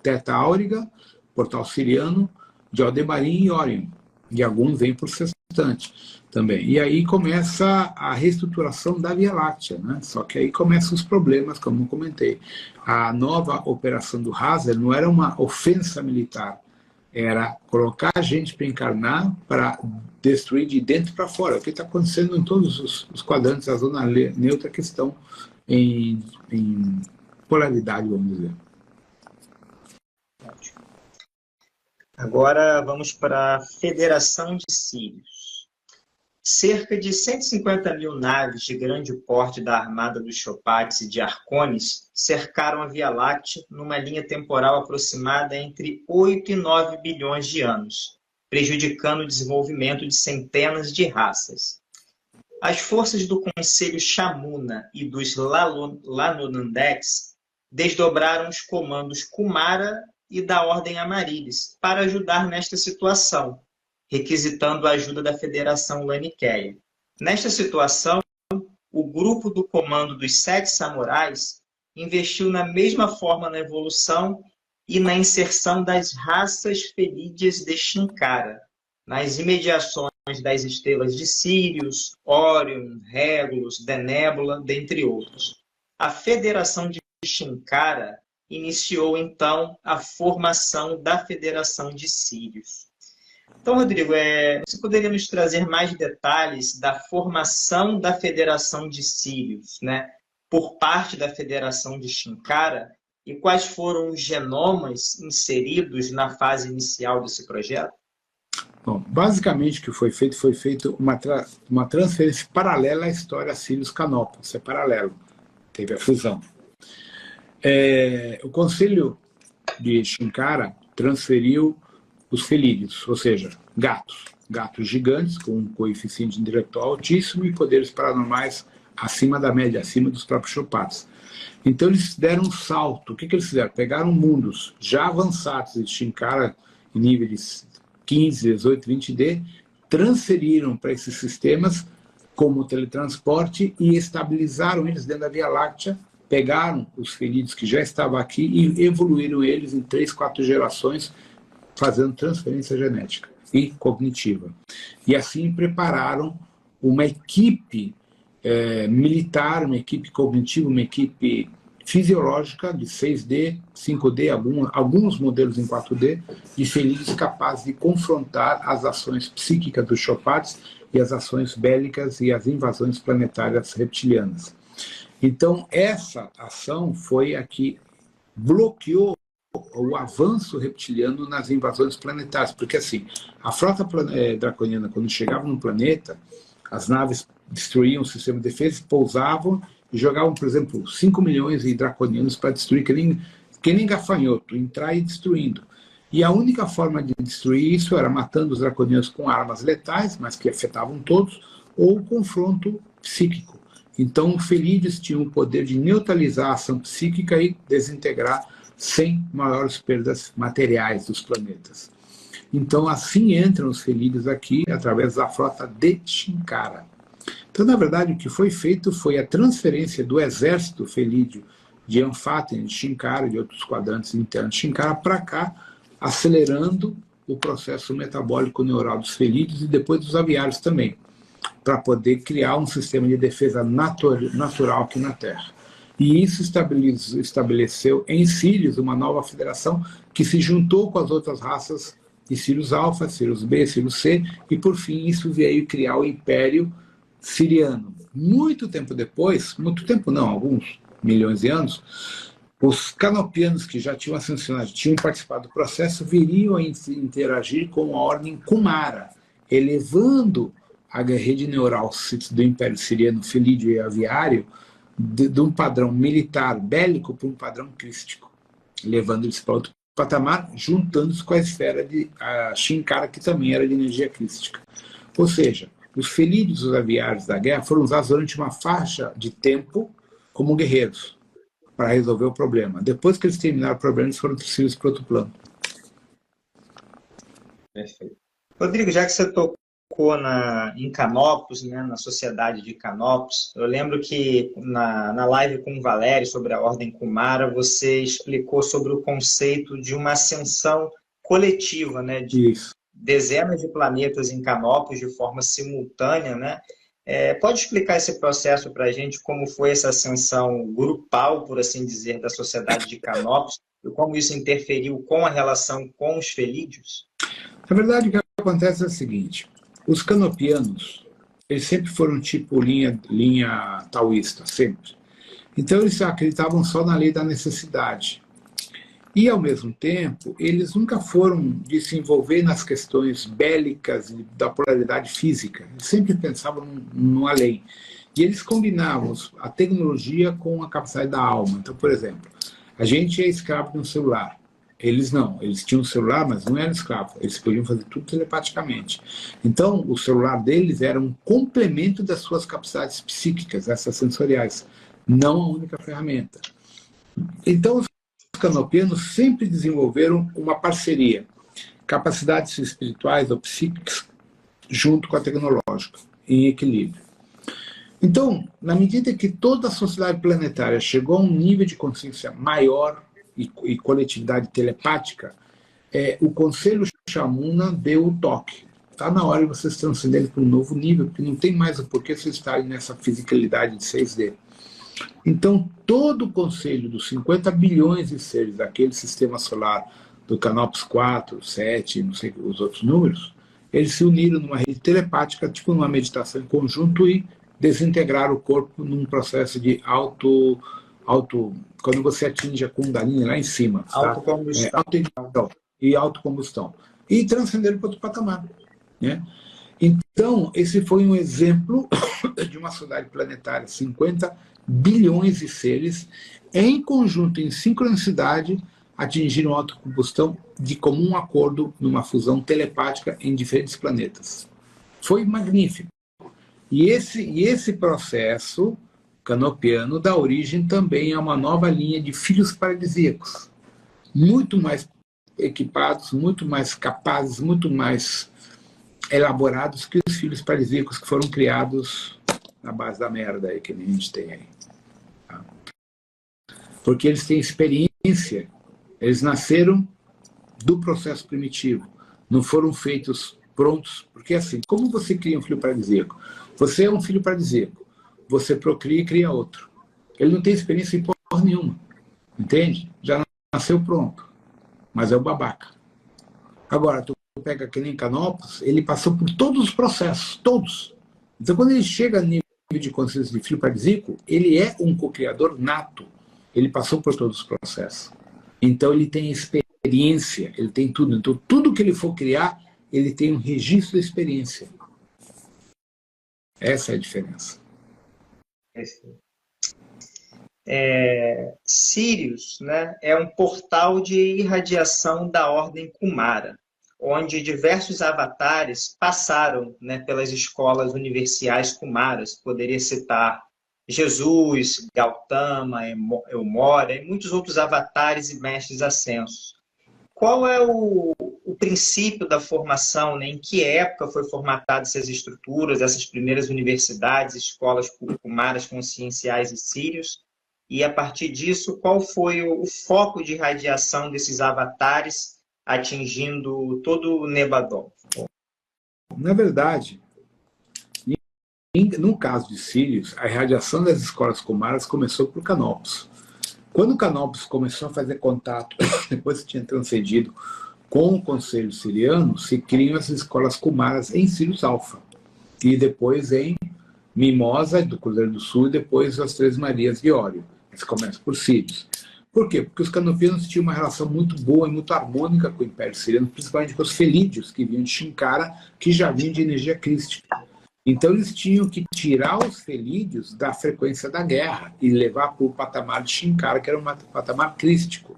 B: Teta Áuriga, Portal Siriano, de Aldebaran e Orion, e alguns vêm por Sextante também. E aí começa a reestruturação da Via Láctea, né? Só que aí começam os problemas, como eu comentei. A nova operação do Hasler não era uma ofensa militar, era colocar a gente para encarnar, para destruir de dentro para fora, o que está acontecendo em todos os quadrantes da zona neutra que estão em polaridade, vamos dizer.
A: Agora vamos para a Federação de Sírios. Cerca de 150 mil naves de grande porte da armada dos Chopats e de Harkonnen cercaram a Via Láctea numa linha temporal aproximada entre 8 e 9 bilhões de anos, prejudicando o desenvolvimento de centenas de raças. As forças do Conselho Shamuna e dos Lanonandeks desdobraram os comandos Kumara e da Ordem Amarilis para ajudar nesta situação, requisitando a ajuda da Federação Laniqueia. Nesta situação, o grupo do comando dos 7 samurais investiu na mesma forma na evolução e na inserção das raças felídeas de Shinkara, nas imediações das estrelas de Sirius, Orion, Regulus, Denébula, dentre outros. A Federação de Shinkara iniciou, então, a formação da Federação de Sírios. Então, Rodrigo, você poderia nos trazer mais detalhes da formação da Federação de Sírios, né, por parte da Federação de Shinkara, e quais foram os genomas inseridos na fase inicial desse projeto?
B: Bom, basicamente o que foi feito uma transferência paralela à história Sírios-Canopus, isso é paralelo, teve a fusão. O Conselho de Shinkara transferiu os felídeos, ou seja, gatos gigantes com um coeficiente intelectual altíssimo e poderes paranormais acima da média, acima dos próprios Chopats. Então eles deram um salto. O que eles fizeram? Pegaram mundos já avançados de Shinkara em níveis 15, 18, 20D, transferiram para esses sistemas como teletransporte e estabilizaram eles dentro da Via Láctea pegaram os felídeos que já estavam aqui e evoluíram eles em 3, 4 gerações, fazendo transferência genética e cognitiva. E assim prepararam uma equipe militar, uma equipe cognitiva, uma equipe fisiológica de 6D, 5D, alguns modelos em 4D, de felídeos capazes de confrontar as ações psíquicas dos chopates e as ações bélicas e as invasões planetárias reptilianas. Então, essa ação foi a que bloqueou o avanço reptiliano nas invasões planetárias, porque assim, a frota draconiana, quando chegava no planeta, as naves destruíam o sistema de defesa, pousavam e jogavam, por exemplo, 5 milhões de draconianos para destruir, que nem gafanhoto, entrar e destruindo. E a única forma de destruir isso era matando os draconianos com armas letais, mas que afetavam todos, ou confronto psíquico. Então, os felídeos tinham o poder de neutralizar a ação psíquica e desintegrar sem maiores perdas materiais dos planetas. Então, assim entram os felídeos aqui, através da frota de Shinkara. Então, na verdade, o que foi feito foi a transferência do exército felídeo de Amphaten, de Shinkara e de outros quadrantes internos de Shinkara para cá, acelerando o processo metabólico neural dos felídeos e depois dos aviários também, para poder criar um sistema de defesa natural aqui na Terra. E isso estabeleceu em Sirius uma nova federação que se juntou com as outras raças de Sirius Alpha, Sirius B, Sirius C, e por fim isso veio criar o Império Siriano. Muito tempo depois, muito tempo não, alguns milhões de anos, os canopianos que já tinham ascensionado, tinham participado do processo, viriam a interagir com a Ordem Kumara, elevando a rede neural do Império Siriano, felídeo e aviário, de um padrão militar bélico para um padrão crístico, levando eles para outro patamar, juntando-se com a esfera de Shinkara, que também era de energia crística. Ou seja, os felídeos e os aviários da guerra foram usados durante uma faixa de tempo como guerreiros, para resolver o problema. Depois que eles terminaram o problema, eles foram transferidos para outro plano.
A: Perfeito. Rodrigo, já que você tocou em Canopus, né, na sociedade de Canopus, eu lembro que na live com o Valério sobre a Ordem Kumara, você explicou sobre o conceito de uma ascensão coletiva, né, de dezenas de planetas em Canopus de forma simultânea, né? Pode explicar esse processo para a gente, como foi essa ascensão grupal, por assim dizer, da sociedade de Canopus, e como isso interferiu com a relação com os felídeos?
B: Na verdade, o que acontece é o seguinte: os canopianos, eles sempre foram tipo linha taoísta, sempre. Então, eles acreditavam só na lei da necessidade. E, ao mesmo tempo, eles nunca foram de se envolver nas questões bélicas e da polaridade física. Eles sempre pensavam no além. E eles combinavam a tecnologia com a capacidade da alma. Então, por exemplo, a gente é escravo de um celular. Eles não. Eles tinham um celular, mas não eram escravos. Eles podiam fazer tudo telepaticamente. Então, o celular deles era um complemento das suas capacidades psíquicas, essas sensoriais, não a única ferramenta. Então, os canopianos sempre desenvolveram uma parceria, capacidades espirituais ou psíquicas, junto com a tecnológica, em equilíbrio. Então, na medida que toda a sociedade planetária chegou a um nível de consciência maior e coletividade telepática, o Conselho Shamuna deu o toque. Está na hora de vocês transcenderem para um novo nível, porque não tem mais o porquê vocês estarem nessa fisicalidade de 6D. Então, todo o conselho dos 50 bilhões de seres daquele sistema solar, do Canopus 4, 7, não sei os outros números, eles se uniram numa rede telepática, tipo numa meditação em conjunto, e desintegraram o corpo num processo de quando você atinge a Kundalini lá em cima.
A: Autocombustão.
B: E autocombustão. E transcenderam para outro patamar. Né? Então, esse foi um exemplo de uma sociedade planetária, 50 bilhões de seres, em conjunto, em sincronicidade, atingiram autocombustão de comum acordo numa fusão telepática em diferentes planetas. Foi magnífico. E esse processo canopiano dá origem também a uma nova linha de filhos paradisíacos, muito mais equipados, muito mais capazes, muito mais elaborados que os filhos paradisíacos que foram criados na base da merda aí que a gente tem aí. porque eles têm experiência, eles nasceram do processo primitivo, não foram feitos prontos, porque assim, como você cria um filho paradisíaco? Você é um filho paradisíaco, você procria e cria outro. Ele não tem experiência em porra nenhuma, entende? Já nasceu pronto, mas é o babaca. Agora, tu pega que nem Canopus, ele passou por todos os processos, todos. Então, quando ele chega a nível de consciência de filho paradisíaco, ele é um co-criador nato. Ele passou por todos os processos. Então, ele tem experiência, ele tem tudo. Então, tudo que ele for criar, ele tem um registro de experiência. Essa é a diferença.
A: Sirius, né, é um portal de irradiação da Ordem Kumara, onde diversos avatares passaram, né, pelas escolas universiais Kumaras. Poderia citar Jesus, Gautama, Eumora e muitos outros avatares e mestres ascensos. Qual é o princípio da formação, né? Em que época foi formatada essas estruturas, essas primeiras universidades, escolas Kumaras conscienciais e sírios? E, a partir disso, qual foi o foco de radiação desses avatares atingindo todo o Nebadon?
B: Na verdade, no caso de Sírios, a irradiação das escolas Kumaras começou por Canopus. Quando Canopus começou a fazer contato, depois que tinha transcendido com o Conselho Siriano, se criam as escolas Kumaras em Sirius Alfa. E depois em Mimosa, do Cruzeiro do Sul, e depois as Três Marias de Ório. Eles começam por Sírios. Por quê? Porque os canopianos tinham uma relação muito boa e muito harmônica com o Império Siriano, principalmente com os felídeos, que vinham de Shinkara, que já vinham de energia crística. Então eles tinham que tirar os felídeos da frequência da guerra e levar para o patamar de Shinkara, que era um patamar crístico.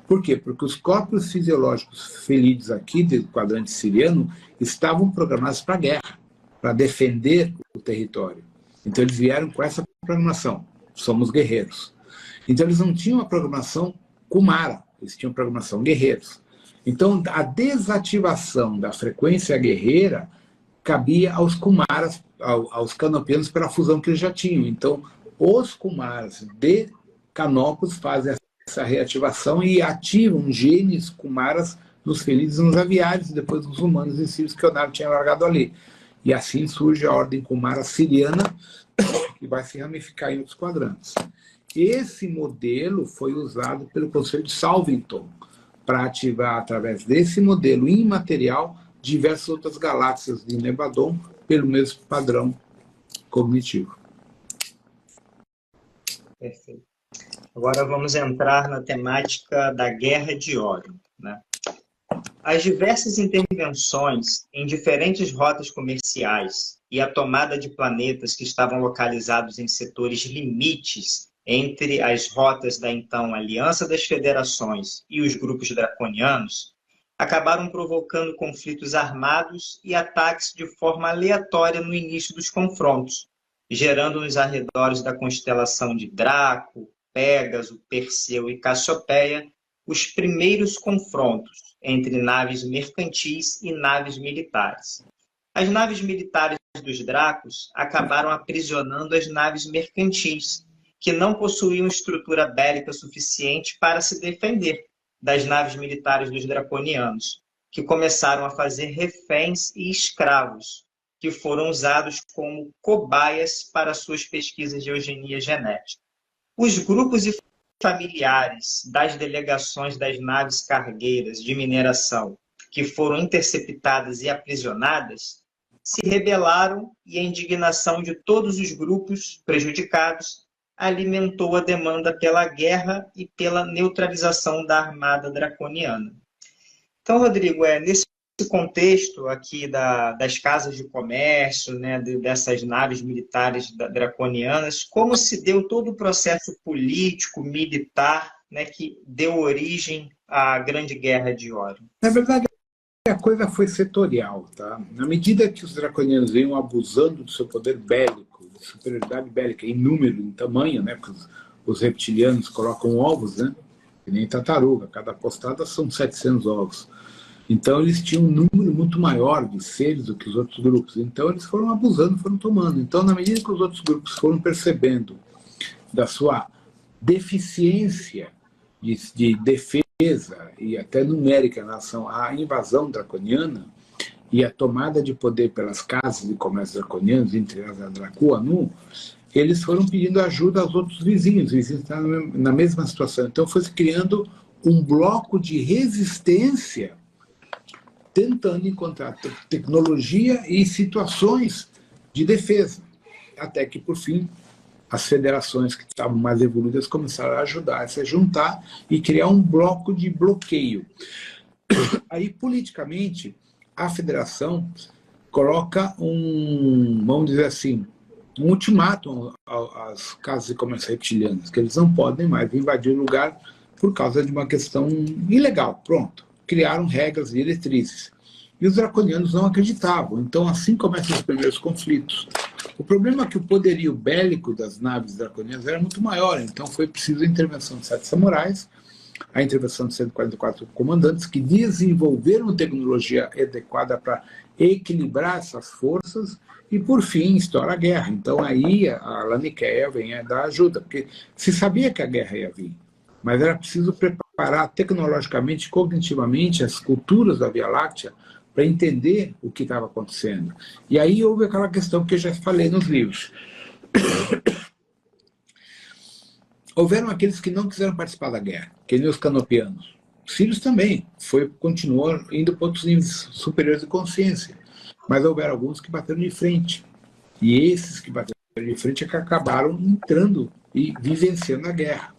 B: Por quê? Porque os corpos fisiológicos felídeos aqui do quadrante siriano estavam programados para a guerra, para defender o território. Então eles vieram com essa programação. Somos guerreiros. Então eles não tinham uma programação Kumara, eles tinham programação guerreiros. Então a desativação da frequência guerreira cabia aos Kumaras, aos canopianos, pela fusão que eles já tinham. Então os Kumaras de Canopus fazem essa reativação e ativam genes Kumaras nos felídeos e nos aviários, e depois nos humanos e sírios que o Leonardo tinha largado ali. E assim surge a ordem Kumara siriana, que vai se ramificar em outros quadrantes. Esse modelo foi usado pelo Conselho de Salvington para ativar, através desse modelo imaterial, diversas outras galáxias de Nebadon pelo mesmo padrão cognitivo.
A: Perfeito. Agora vamos entrar na temática da Guerra de Órion, né? As diversas intervenções em diferentes rotas comerciais e a tomada de planetas que estavam localizados em setores limites entre as rotas da então Aliança das Federações e os grupos draconianos acabaram provocando conflitos armados e ataques de forma aleatória no início dos confrontos, gerando nos arredores da constelação de Draco, Pégaso, Perseu e Cassiopeia os primeiros confrontos entre naves mercantis e naves militares. As naves militares dos Dracos acabaram aprisionando as naves mercantis, que não possuíam estrutura bélica suficiente para se defender das naves militares dos draconianos, que começaram a fazer reféns e escravos, que foram usados como cobaias para suas pesquisas de eugenia genética. Os grupos e familiares das delegações das naves cargueiras de mineração que foram interceptadas e aprisionadas se rebelaram, e a indignação de todos os grupos prejudicados alimentou a demanda pela guerra e pela neutralização da armada draconiana. Então, Rodrigo, nesse contexto aqui das casas de comércio, né, dessas naves militares draconianas, como se deu todo o processo político, militar, né, que deu origem à Grande Guerra de Órion?
B: Na verdade, a coisa foi setorial. Tá? Na medida que os draconianos iam abusando do seu poder bélico, de superioridade bélica em número, em tamanho, né, porque os reptilianos colocam ovos, né, que nem tartaruga, cada postada são 700 ovos. Então eles tinham um número muito maior de seres do que os outros grupos. Então eles foram abusando, foram tomando. Então, na medida que os outros grupos foram percebendo da sua deficiência de defesa e até numérica em relação à invasão draconiana e a tomada de poder pelas casas de comércio draconianos, entre elas a Draco-Anu, eles foram pedindo ajuda aos outros vizinhos. Os vizinhos estavam na mesma situação. Então foi se criando um bloco de resistência, tentando encontrar tecnologia e situações de defesa. Até que, por fim, as federações que estavam mais evoluídas começaram a ajudar a se juntar e criar um bloco de bloqueio. Aí, politicamente, a federação coloca vamos dizer assim, um ultimátum às casas de comércio reptilianas, que eles não podem mais invadir o lugar por causa de uma questão ilegal. Pronto. Criaram regras e diretrizes. E os draconianos não acreditavam. Então, assim começam os primeiros conflitos. O problema é que o poderio bélico das naves draconianas era muito maior, então foi preciso a intervenção de 7 samurais, a intervenção de 144 comandantes, que desenvolveram tecnologia adequada para equilibrar essas forças, e por fim estoura a guerra. Então aí a Laniqueia vem a dar ajuda, porque se sabia que a guerra ia vir, mas era preciso preparar tecnologicamente, cognitivamente as culturas da Via Láctea para entender o que estava acontecendo. E aí houve aquela questão que eu já falei nos livros. Houveram aqueles que não quiseram participar da guerra, que nem os canopianos. Os sírios também, continuou indo para outros níveis superiores de consciência. Mas houveram alguns que bateram de frente. E esses que bateram de frente é que acabaram entrando e vivenciando a guerra.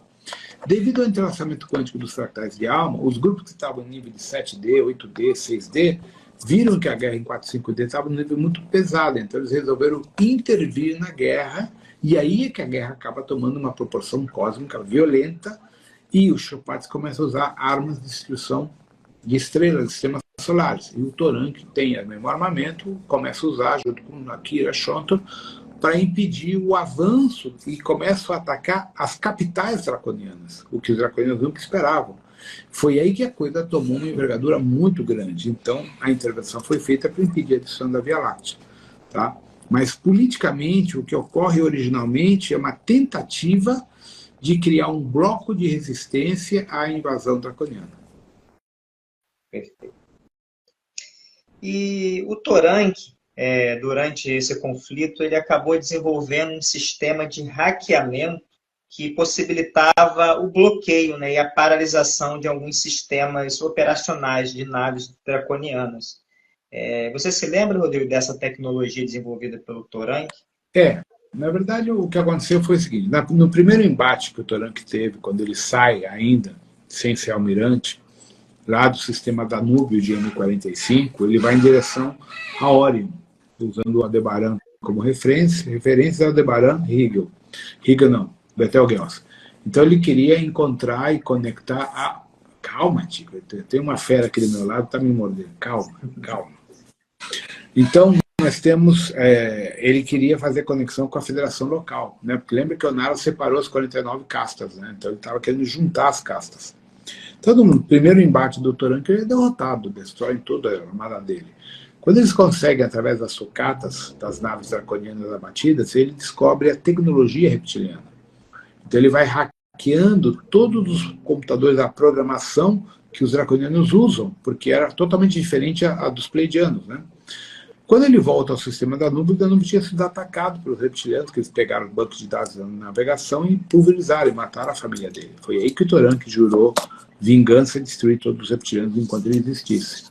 B: Devido ao entrelaçamento quântico dos fractais de alma, os grupos que estavam em nível de 7D, 8D, 6D, viram que a guerra em 4 e 5D estava num nível muito pesado, então eles resolveram intervir na guerra, e aí é que a guerra acaba tomando uma proporção cósmica violenta, e os Chupats começam a usar armas de destruição de estrelas, de sistemas solares. E o Toran, que tem o mesmo armamento, começa a usar, junto com Akira Shonto, para impedir o avanço, e começam a atacar as capitais draconianas, o que os draconianos nunca esperavam. Foi aí que a coisa tomou uma envergadura muito grande. Então, a intervenção foi feita para impedir a destruição da Via Láctea. Tá? Mas, politicamente, o que ocorre originalmente é uma tentativa de criar um bloco de resistência à invasão draconiana.
A: Perfeito. E o Toranque, durante esse conflito, ele acabou desenvolvendo um sistema de hackeamento que possibilitava o bloqueio, né, e a paralisação de alguns sistemas operacionais de naves draconianas. Você se lembra, Rodrigo, dessa tecnologia desenvolvida pelo Toranque?
B: Na verdade, o que aconteceu foi o seguinte: no primeiro embate que o Toranque teve, quando ele sai ainda, sem ser almirante, lá do sistema Danúbio de M45, ele vai em direção a Orion, usando o Aldebaran como referência ao Aldebaran Rigel. Rigel não, Betelgeuse. Então ele queria encontrar e conectar a... Calma, Tico, tem uma fera aqui do meu lado, está me mordendo. Calma. Então nós temos... ele queria fazer conexão com a federação local, né? Porque lembra que o Nara separou as 49 castas, né? Então ele estava querendo juntar as castas. Então no primeiro embate do Toranque ele é derrotado, destrói toda a armada dele. Quando eles conseguem, através das sucatas, das naves draconianas abatidas, ele descobre a tecnologia reptiliana. Então ele vai hackeando todos os computadores da programação que os draconianos usam, porque era totalmente diferente a dos pleidianos, né? Quando ele volta ao sistema Danúbio, o Danúbio tinha sido atacado pelos reptilianos, que eles pegaram os bancos de dados da navegação e pulverizaram e mataram a família dele. Foi aí que o Toranque jurou vingança e destruir todos os reptilianos enquanto ele existisse.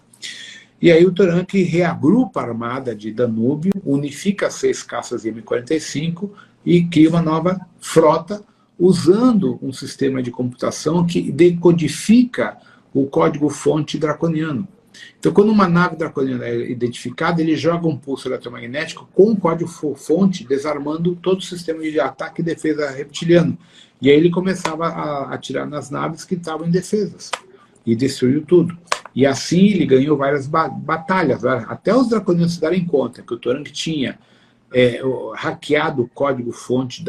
B: E aí o Toranque reagrupa a armada de Danúbio, unifica as 6 caças M45 e cria uma nova frota, usando um sistema de computação que decodifica o código-fonte draconiano. Então, quando uma nave draconiana é identificada, ele joga um pulso eletromagnético com o código-fonte, desarmando todo o sistema de ataque e defesa reptiliano. E aí ele começava a atirar nas naves que estavam indefesas e destruiu tudo. E assim ele ganhou várias batalhas. Até os draconianos se darem conta que o Toranque tinha hackeado o código-fonte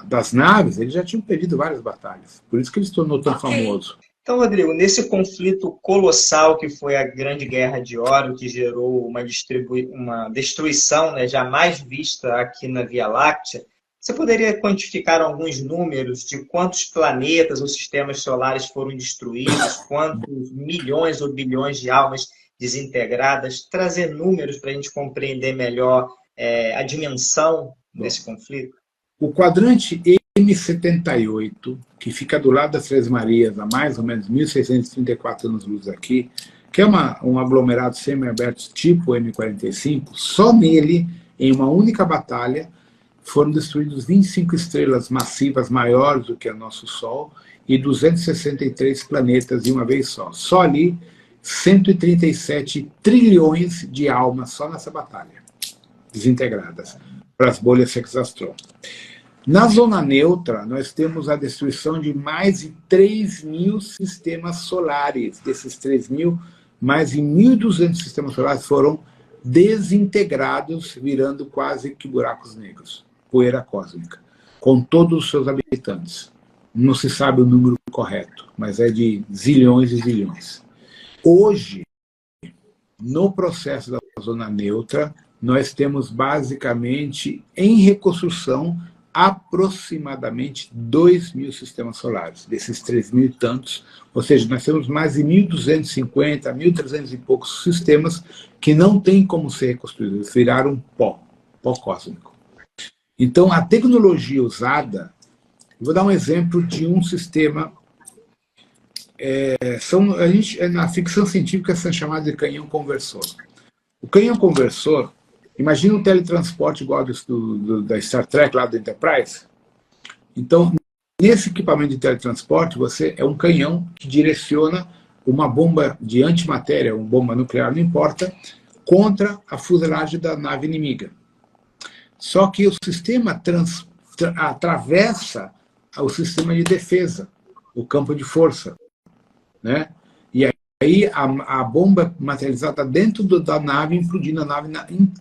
B: das naves, eles já tinham perdido várias batalhas. Por isso que ele se tornou tão famoso.
A: Então, Rodrigo, nesse conflito colossal que foi a Grande Guerra de Oro, que gerou uma destruição, né, jamais vista aqui na Via Láctea, Você poderia quantificar alguns números de quantos planetas ou sistemas solares foram destruídos, quantos milhões ou bilhões de almas desintegradas, trazer números para a gente compreender melhor a dimensão desse conflito?
B: O quadrante M78, que fica do lado das Três Marias, a mais ou menos 1.634 anos-luz aqui, que é um aglomerado semi-aberto tipo M45, só nele, em uma única batalha, foram destruídos 25 estrelas massivas maiores do que o nosso Sol e 263 planetas de uma vez só. Só ali, 137 trilhões de almas só nessa batalha, desintegradas, para as bolhas sexastron. Na zona neutra, nós temos a destruição de mais de 3.000 sistemas solares. Desses 3.000, mais de 1.200 sistemas solares foram desintegrados, virando quase que buracos negros, poeira cósmica, com todos os seus habitantes. Não se sabe o número correto, mas é de zilhões e zilhões. Hoje, no processo da zona neutra, nós temos basicamente, em reconstrução, aproximadamente 2.000 sistemas solares, desses 3.000 e tantos, ou seja, nós temos mais de 1.250, 1.300 e poucos sistemas que não têm como ser reconstruídos, viraram pó cósmico. Então, a tecnologia usada, vou dar um exemplo de um sistema, na ficção científica são chamados de canhão conversor. O canhão conversor, imagina um teletransporte igual da Star Trek, lá do Enterprise. Então, nesse equipamento de teletransporte, você é um canhão que direciona uma bomba de antimatéria, uma bomba nuclear, não importa, contra a fuselagem da nave inimiga. Só que o sistema atravessa o sistema de defesa, o campo de força, né? E aí a bomba materializada dentro da nave, implodindo a nave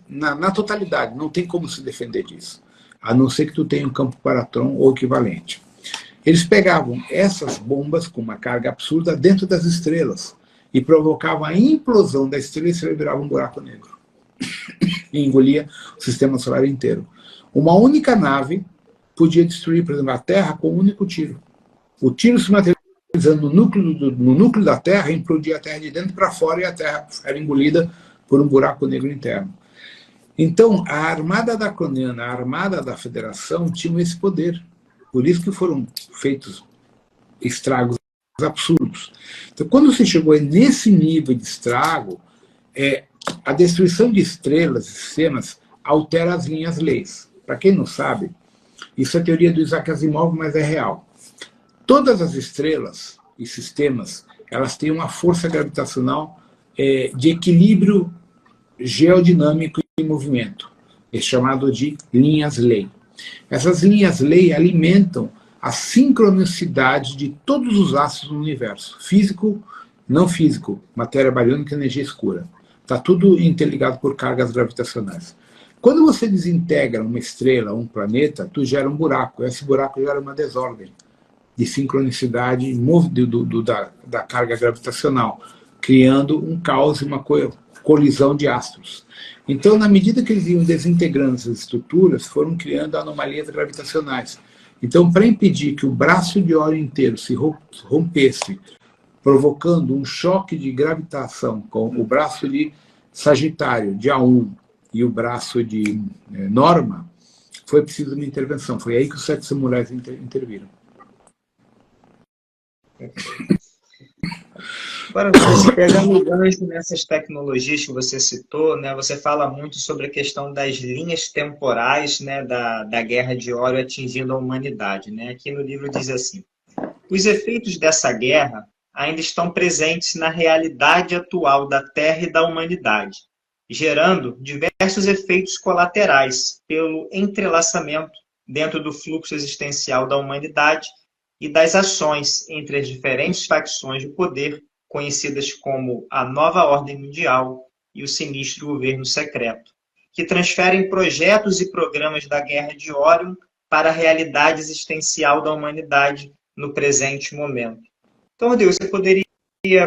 B: na totalidade. Não tem como se defender disso, a não ser que tu tenha um campo paratron ou equivalente. Eles pegavam essas bombas com uma carga absurda dentro das estrelas e provocavam a implosão da estrela e a estrela virava um buraco negro. E engolia o sistema solar inteiro. Uma única nave podia destruir, por exemplo, a Terra com um único tiro. O tiro se materializando no núcleo da Terra, implodia a Terra de dentro para fora e a Terra era engolida por um buraco negro interno. Então, a armada draconiana, a armada da Federação, tinham esse poder. Por isso que foram feitos estragos absurdos. Então, quando você chegou nesse nível de estrago, a destruição de estrelas e sistemas altera as linhas leis. Para quem não sabe, isso é teoria do Isaac Asimov, mas é real. Todas as estrelas e sistemas, elas têm uma força gravitacional de equilíbrio geodinâmico e movimento, é chamado de linhas-lei. Essas linhas-lei alimentam a sincronicidade de todos os astros no universo, físico, não físico, matéria bariônica e energia escura. Está tudo interligado por cargas gravitacionais. Quando você desintegra uma estrela, um planeta, tu gera um buraco. Esse buraco gera uma desordem de sincronicidade da carga gravitacional, criando um caos e uma colisão de astros. Então, na medida que eles iam desintegrando essas estruturas, foram criando anomalias gravitacionais. Então, para impedir que o braço de Órion inteiro se rompesse, provocando um choque de gravitação com o braço de Sagitário, de A1, e o braço de Norma, foi preciso uma intervenção. Foi aí que os 7 samurais interviram.
A: Agora, você pegando o gancho nessas tecnologias que você citou, né, você fala muito sobre a questão das linhas temporais, né, da Guerra de Órion atingindo a humanidade. Né? Aqui no livro diz assim: os efeitos dessa guerra ainda estão presentes na realidade atual da Terra e da humanidade, gerando diversos efeitos colaterais pelo entrelaçamento dentro do fluxo existencial da humanidade e das ações entre as diferentes facções de poder, conhecidas como a Nova Ordem Mundial e o Sinistro Governo Secreto, que transferem projetos e programas da Guerra de Órion para a realidade existencial da humanidade no presente momento. Então, Deus, você poderia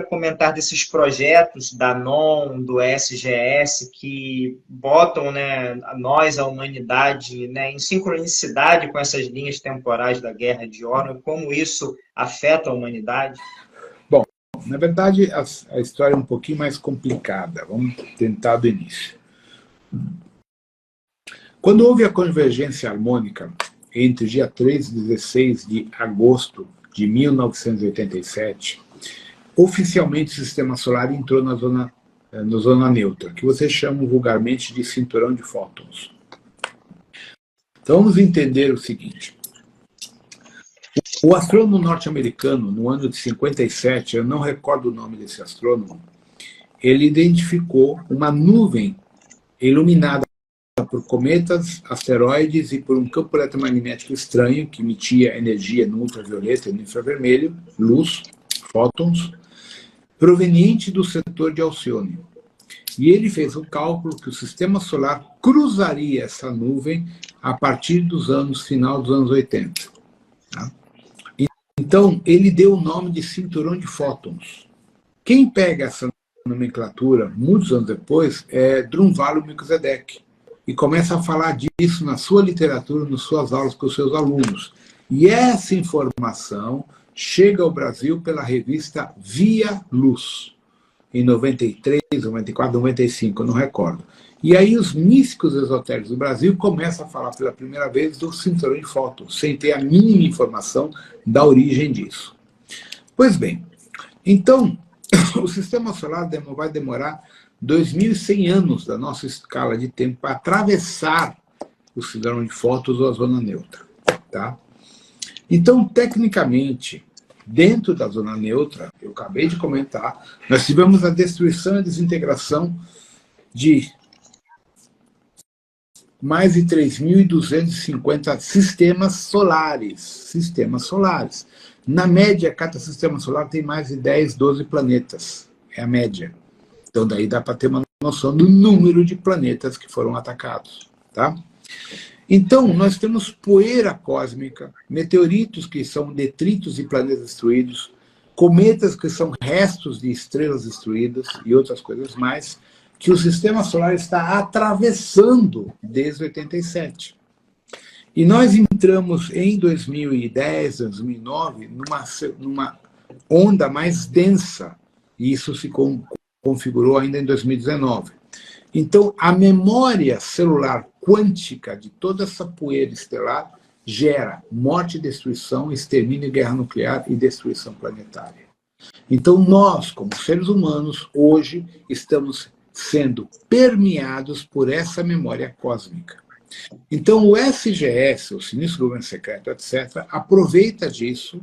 A: comentar desses projetos da NON, do SGS, que botam, né, nós, a humanidade, né, em sincronicidade com essas linhas temporais da Guerra de Orion, como isso afeta a humanidade?
B: Bom, na verdade, a história é um pouquinho mais complicada. Vamos tentar do início. Quando houve a convergência harmônica entre o dia 13 e 16 de agosto de 1987, oficialmente o Sistema Solar entrou na zona neutra, que vocês chamam vulgarmente de cinturão de fótons. Então vamos entender o seguinte. O astrônomo norte-americano, no ano de 57, eu não recordo o nome desse astrônomo, ele identificou uma nuvem iluminada por cometas, asteroides e por um campo eletromagnético estranho que emitia energia no ultravioleta e no infravermelho, luz, fótons, proveniente do setor de Alcione. E ele fez o cálculo que o Sistema Solar cruzaria essa nuvem a partir dos final dos anos 80. Tá? Então, ele deu o nome de cinturão de fótons. Quem pega essa nomenclatura, muitos anos depois, é Drunvalo Melquisedeque, e começa a falar disso na sua literatura, nas suas aulas com os seus alunos. E essa informação chega ao Brasil pela revista Via Luz, em 93, 94, 95, eu não recordo. E aí os místicos esotéricos do Brasil começam a falar pela primeira vez do cinturão de fótons, sem ter a mínima informação da origem disso. Pois bem, então, o Sistema Solar vai demorar 2.100 anos da nossa escala de tempo para atravessar o cinturão de fótons ou a zona neutra. Tá? Então, tecnicamente, dentro da zona neutra, eu acabei de comentar, nós tivemos a destruição e a desintegração de mais de 3.250 sistemas solares. Na média, cada sistema solar tem mais de 10, 12 planetas. É a média. Então, daí dá para ter uma noção do número de planetas que foram atacados. Tá? Então, nós temos poeira cósmica, meteoritos que são detritos de planetas destruídos, cometas que são restos de estrelas destruídas e outras coisas mais, que o Sistema Solar está atravessando desde 87. E nós entramos em 2010, 2009, numa onda mais densa, e isso se configurou ainda em 2019. Então, a memória celular quântica de toda essa poeira estelar gera morte, destruição, extermínio, guerra nuclear e destruição planetária. Então, nós, como seres humanos, hoje estamos sendo permeados por essa memória cósmica. Então, o SGS, o Sinistro Governo Secreto, etc., aproveita disso,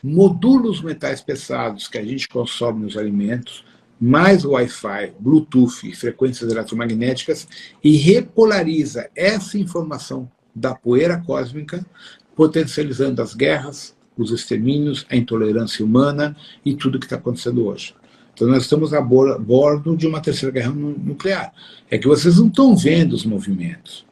B: modula os metais pesados que a gente consome nos alimentos, mais Wi-Fi, Bluetooth e frequências eletromagnéticas, e repolariza essa informação da poeira cósmica, potencializando as guerras, os extermínios, a intolerância humana e tudo que está acontecendo hoje. Então, nós estamos a bordo de uma terceira guerra nuclear. É que vocês não estão vendo os movimentos.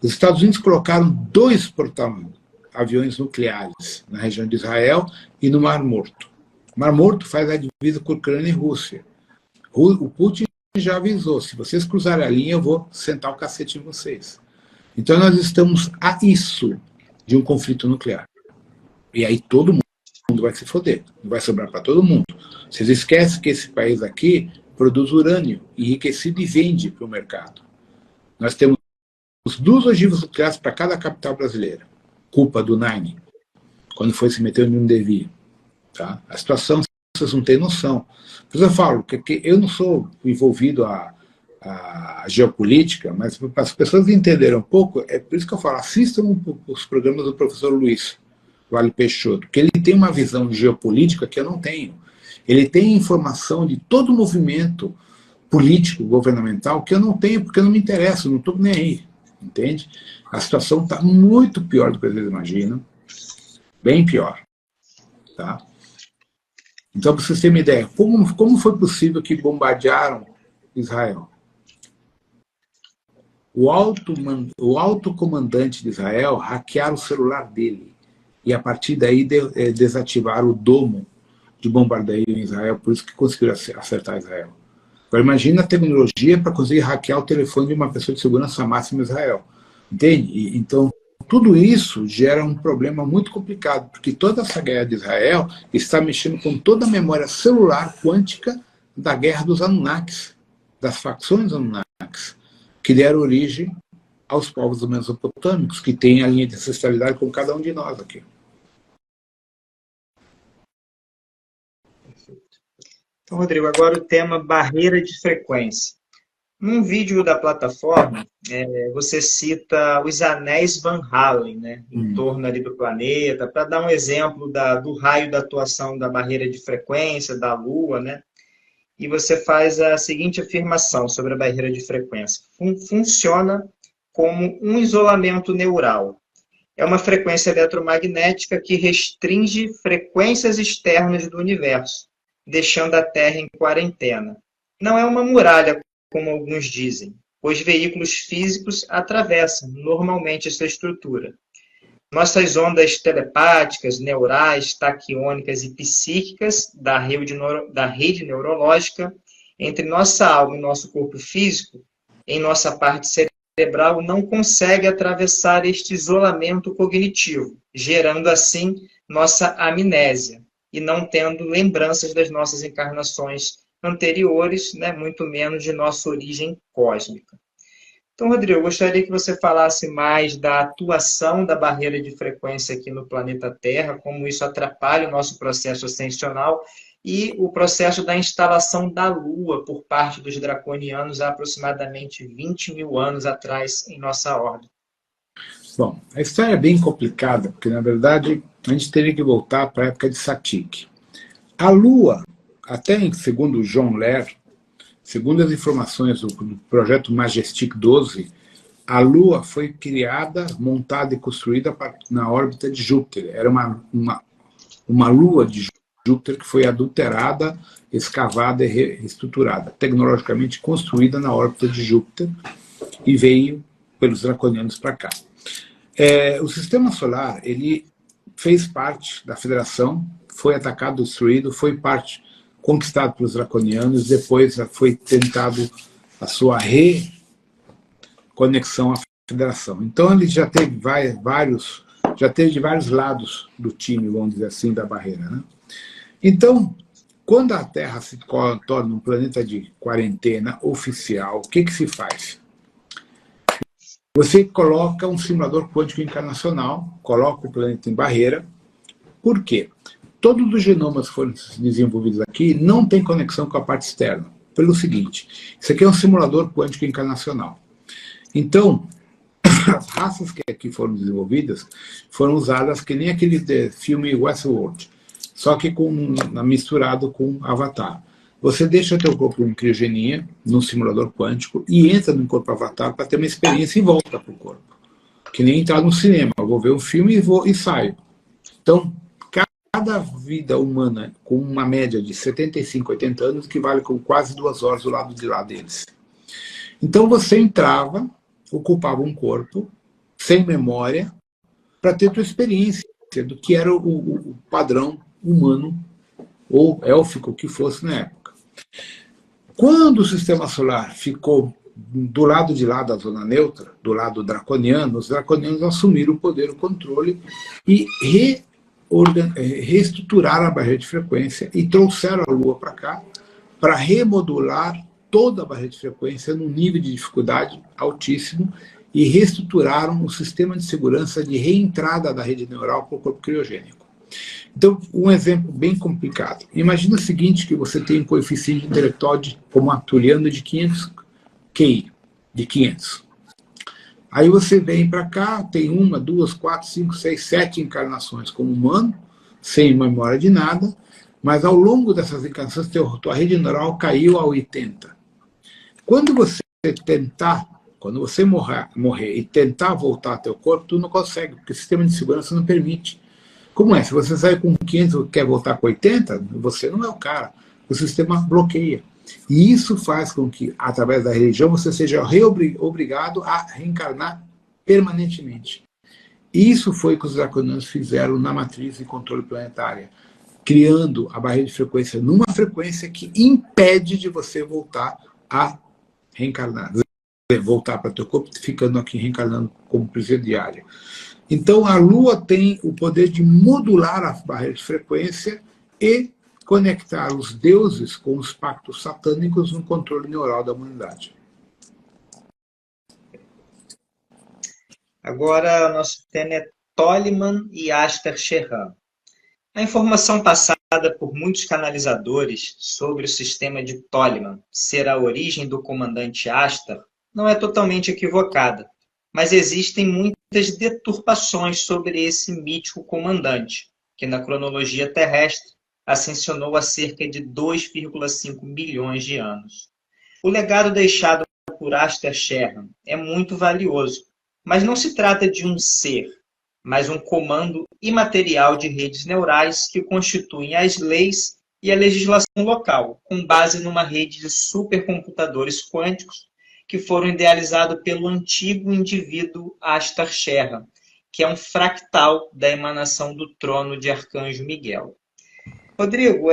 B: Os Estados Unidos colocaram 2 porta-aviões nucleares na região de Israel e no Mar Morto. O Mar Morto faz a divisa com a Ucrânia e Rússia. O Putin já avisou, se vocês cruzarem a linha, eu vou sentar o cacete em vocês. Então, nós estamos a isso de um conflito nuclear. E aí todo mundo vai se foder, não vai sobrar para todo mundo. Vocês esquecem que esse país aqui produz urânio enriquecido e vende para o mercado. Nós temos 2 ogivas nucleares para cada capital brasileira. Culpa do Nine, quando foi se meter onde não devia. Tá? A situação, vocês não têm noção. Por isso eu falo que eu não sou envolvido a geopolítica, mas para as pessoas entenderem um pouco, é por isso que eu falo, assistam os programas do professor Luiz Vale Peixoto, porque ele tem uma visão geopolítica que eu não tenho. Ele tem informação de todo o movimento político, governamental, que eu não tenho, porque eu não me interesso, não estou nem aí, entende? A situação está muito pior do que vocês imaginam, bem pior. Tá? Então, para vocês terem uma ideia, como foi possível que bombardearam Israel? O alto comandante de Israel hackearam o celular dele, e a partir daí desativaram o domo de bombardeio em Israel, por isso que conseguiram acertar Israel. Agora imagina a tecnologia para conseguir hackear o telefone de uma pessoa de segurança máxima em Israel. Entende? Então, tudo isso gera um problema muito complicado, porque toda essa guerra de Israel está mexendo com toda a memória celular quântica da guerra dos Anunnakis, das facções Anunnakis, que deram origem aos povos mesopotâmicos, que têm a linha de ancestralidade com cada um de nós aqui.
A: Então, Rodrigo, agora o tema barreira de frequência. Num vídeo da plataforma, você cita os anéis Van Allen, né, em torno ali do planeta, para dar um exemplo do raio da atuação da barreira de frequência, da Lua, né? E você faz a seguinte afirmação sobre a barreira de frequência. Funciona como um isolamento neural. É uma frequência eletromagnética que restringe frequências externas do universo, deixando a Terra em quarentena. Não é uma muralha, como alguns dizem, pois veículos físicos atravessam normalmente essa estrutura. Nossas ondas telepáticas, neurais, taquiônicas e psíquicas da rede neurológica entre nossa alma e nosso corpo físico, em nossa parte cerebral, não consegue atravessar este isolamento cognitivo, gerando assim nossa amnésia e não tendo lembranças das nossas encarnações anteriores, né, muito menos de nossa origem cósmica. Então, Rodrigo, eu gostaria que você falasse mais da atuação da barreira de frequência aqui no planeta Terra, como isso atrapalha o nosso processo ascensional e o processo da instalação da Lua por parte dos draconianos há aproximadamente 20 mil anos atrás em nossa órbita.
B: Bom, a história é bem complicada, porque, na verdade, a gente teria que voltar para a época de Satik. A Lua, até segundo John Lehr, segundo as informações do projeto Majestic 12, a Lua foi criada, montada e construída na órbita de Júpiter. Era uma Lua de Júpiter que foi adulterada, escavada e reestruturada, tecnologicamente construída na órbita de Júpiter e veio pelos draconianos para cá. O Sistema Solar, ele fez parte da Federação, foi atacado, destruído, foi conquistado pelos draconianos, depois foi tentado a sua reconexão à Federação. Então ele já teve de vários lados do time, vamos dizer assim, da barreira, né? Então, quando a Terra se torna um planeta de quarentena oficial, o que se faz? Você coloca um simulador quântico encarnacional, coloca o planeta em barreira. Por quê? Todos os genomas que foram desenvolvidos aqui não têm conexão com a parte externa. Pelo seguinte, isso aqui é um simulador quântico encarnacional. Então, as raças que aqui foram desenvolvidas foram usadas que nem aquele filme Westworld, só que misturado com Avatar. Você deixa teu corpo em criogenia, num simulador quântico, e entra no corpo Avatar para ter uma experiência e volta para o corpo. Que nem entrar no cinema. Eu vou ver um filme e saio. Então, cada vida humana com uma média de 75, 80 anos equivale com quase 2 horas do lado de lá deles. Então você entrava, ocupava um corpo, sem memória, para ter tua experiência do que era o padrão humano ou élfico que fosse na época. Quando o Sistema Solar ficou do lado de lá da zona neutra, do lado draconiano, os draconianos assumiram o poder, o controle e reestruturaram a barreira de frequência e trouxeram a Lua para cá para remodular toda a barreira de frequência num nível de dificuldade altíssimo e reestruturaram o sistema de segurança de reentrada da rede neural para o corpo criogênico. Então, um exemplo bem complicado. Imagina o seguinte, que você tem um coeficiente intelectual como arturiano de 500 QI, de 500. Aí você vem para cá, tem 1, 2, 4, 5, 6, 7 encarnações como humano, sem memória de nada, mas ao longo dessas encarnações, tua rede neural caiu a 80. Quando você morrer e tentar voltar ao teu corpo, tu não consegue, porque o sistema de segurança não permite. Como é? Se você sai com 500 e quer voltar com 80, você não é o cara. O sistema bloqueia. E isso faz com que, através da religião, você seja obrigado a reencarnar permanentemente. Isso foi o que os draconianos fizeram na matriz de controle planetária. criando a barreira de frequência numa frequência que impede de você voltar a reencarnar, voltar para o teu corpo, ficando aqui reencarnando como presidiário. Então, a Lua tem o poder de modular a barreira de frequência e conectar os deuses com os pactos satânicos no controle neural da humanidade.
A: Agora, nosso tema é Toliman e Aster Sherhan. A informação passada por muitos canalizadores sobre o sistema de Toliman ser a origem do comandante Aster não é totalmente equivocada, mas existem muitas deturpações sobre esse mítico comandante, que na cronologia terrestre ascensionou há cerca de 2,5 milhões de anos. O legado deixado por Aster Sherhan é muito valioso, mas não se trata de um ser, mas um comando imaterial de redes neurais que constituem as leis e a legislação local, com base numa rede de supercomputadores quânticos que foram idealizados pelo antigo indivíduo Aster Sherhan, que é um fractal da emanação do trono de Arcanjo Miguel. Rodrigo,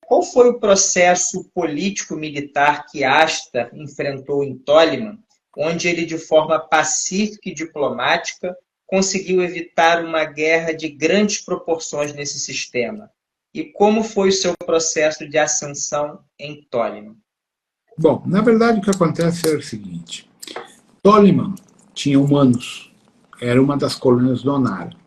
A: qual foi o processo político-militar que Aster enfrentou em Toliman, onde ele, de forma pacífica e diplomática, conseguiu evitar uma guerra de grandes proporções nesse sistema? E como foi o seu processo de ascensão em Toliman?
B: Bom, na verdade o que acontece é o seguinte. Toliman tinha humanos, era uma das colônias do Onara.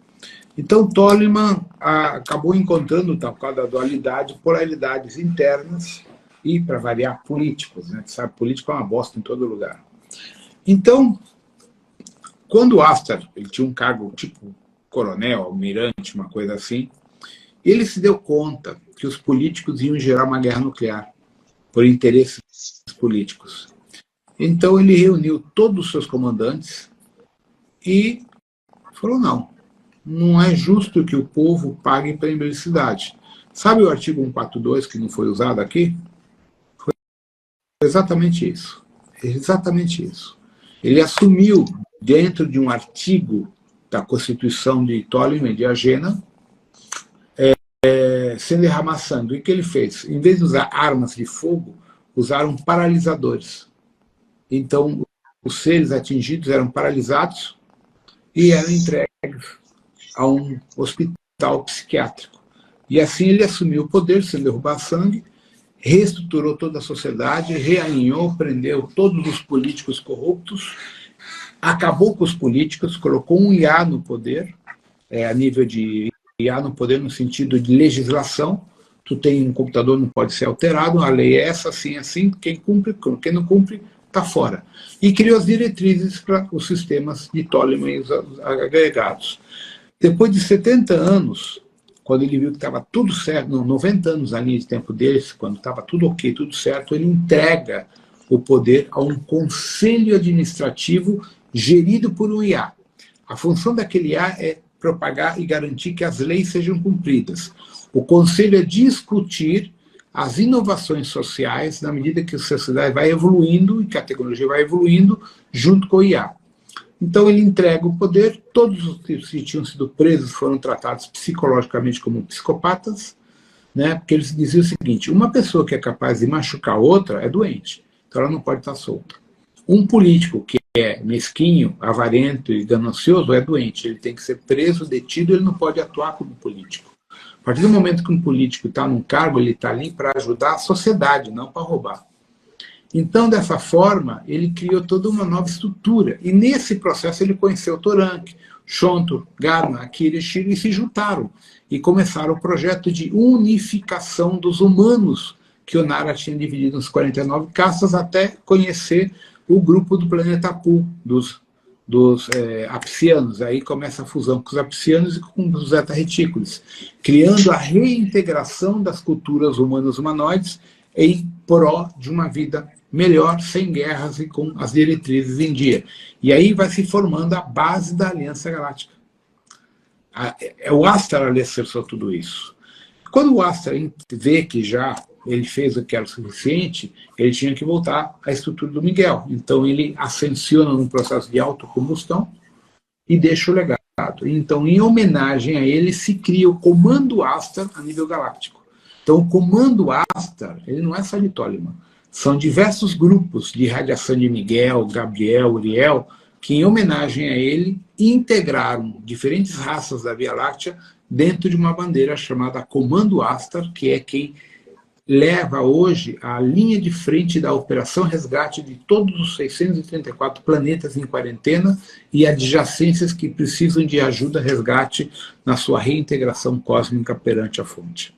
B: Então Toliman acabou encontrando, por causa da dualidade, polaridades internas e, para variar, políticos. Né? Sabe, político é uma bosta em todo lugar. Então, quando o Aster, ele tinha um cargo tipo coronel, almirante, uma coisa assim, ele se deu conta que os políticos iam gerar uma guerra nuclear por interesses políticos. Então ele reuniu todos os seus comandantes e falou, não é justo que o povo pague pela imbecilidade. Sabe o artigo 142 que não foi usado aqui? Foi exatamente isso. Exatamente isso. Ele assumiu, dentro de um artigo da Constituição de Toliman, de Agena, sem derramar sangue. O que ele fez? Em vez de usar armas de fogo, usaram paralisadores. Então, os seres atingidos eram paralisados e eram entregues a um hospital psiquiátrico. E assim ele assumiu o poder, sem derrubar sangue, reestruturou toda a sociedade, realinhou, prendeu todos os políticos corruptos, acabou com os políticos, colocou um IA no poder, a nível de IA no poder no sentido de legislação. Tu tem um computador, não pode ser alterado, a lei é essa, assim, assim, quem cumpre, quem não cumpre, está fora. E criou as diretrizes para os sistemas de Toliman e os agregados. Depois de 70 anos, quando ele viu que estava tudo certo, 90 anos a linha de tempo deles, quando estava tudo ok, tudo certo, ele entrega o poder a um conselho administrativo gerido por um IA. A função daquele IA é propagar e garantir que as leis sejam cumpridas. O conselho é discutir as inovações sociais na medida que a sociedade vai evoluindo e que a tecnologia vai evoluindo junto com o IA. Então ele entrega o poder, todos os que tinham sido presos foram tratados psicologicamente como psicopatas, né? Porque eles diziam o seguinte, uma pessoa que é capaz de machucar outra é doente, então ela não pode estar solta. Um político que é mesquinho, avarento e ganancioso é doente, ele tem que ser preso, detido, ele não pode atuar como político. A partir do momento que um político está num cargo, ele está ali para ajudar a sociedade, não para roubar. Então, dessa forma, ele criou toda uma nova estrutura. E nesse processo ele conheceu Toranque, Shonto, Garma, Akira e Shiro e se juntaram. E começaram o projeto de unificação dos humanos, que o Nara tinha dividido nos 49 castas, até conhecer o grupo do planeta Pu, dos apsianos. Aí começa a fusão com os apsianos e com os zeta retículos, criando a reintegração das culturas humanas humanoides em pró de uma vida melhor, sem guerras e com as diretrizes em dia. E aí vai se formando a base da Aliança Galáctica. O Aster alicerçou tudo isso. Quando o Aster vê que já ele fez o que era o suficiente, ele tinha que voltar à estrutura do Miguel. Então ele ascensiona num processo de autocombustão e deixa o legado. Então, em homenagem a ele, se cria o Comando Astar a nível galáctico. Então, o Comando Astar, ele não é só de Tolima. São diversos grupos de radiação de Miguel, Gabriel, Uriel, que, em homenagem a ele, integraram diferentes raças da Via Láctea dentro de uma bandeira chamada Comando Astar, que é quem leva hoje a linha de frente da operação resgate de todos os 634 planetas em quarentena e adjacências que precisam de ajuda resgate na sua reintegração cósmica perante a fonte.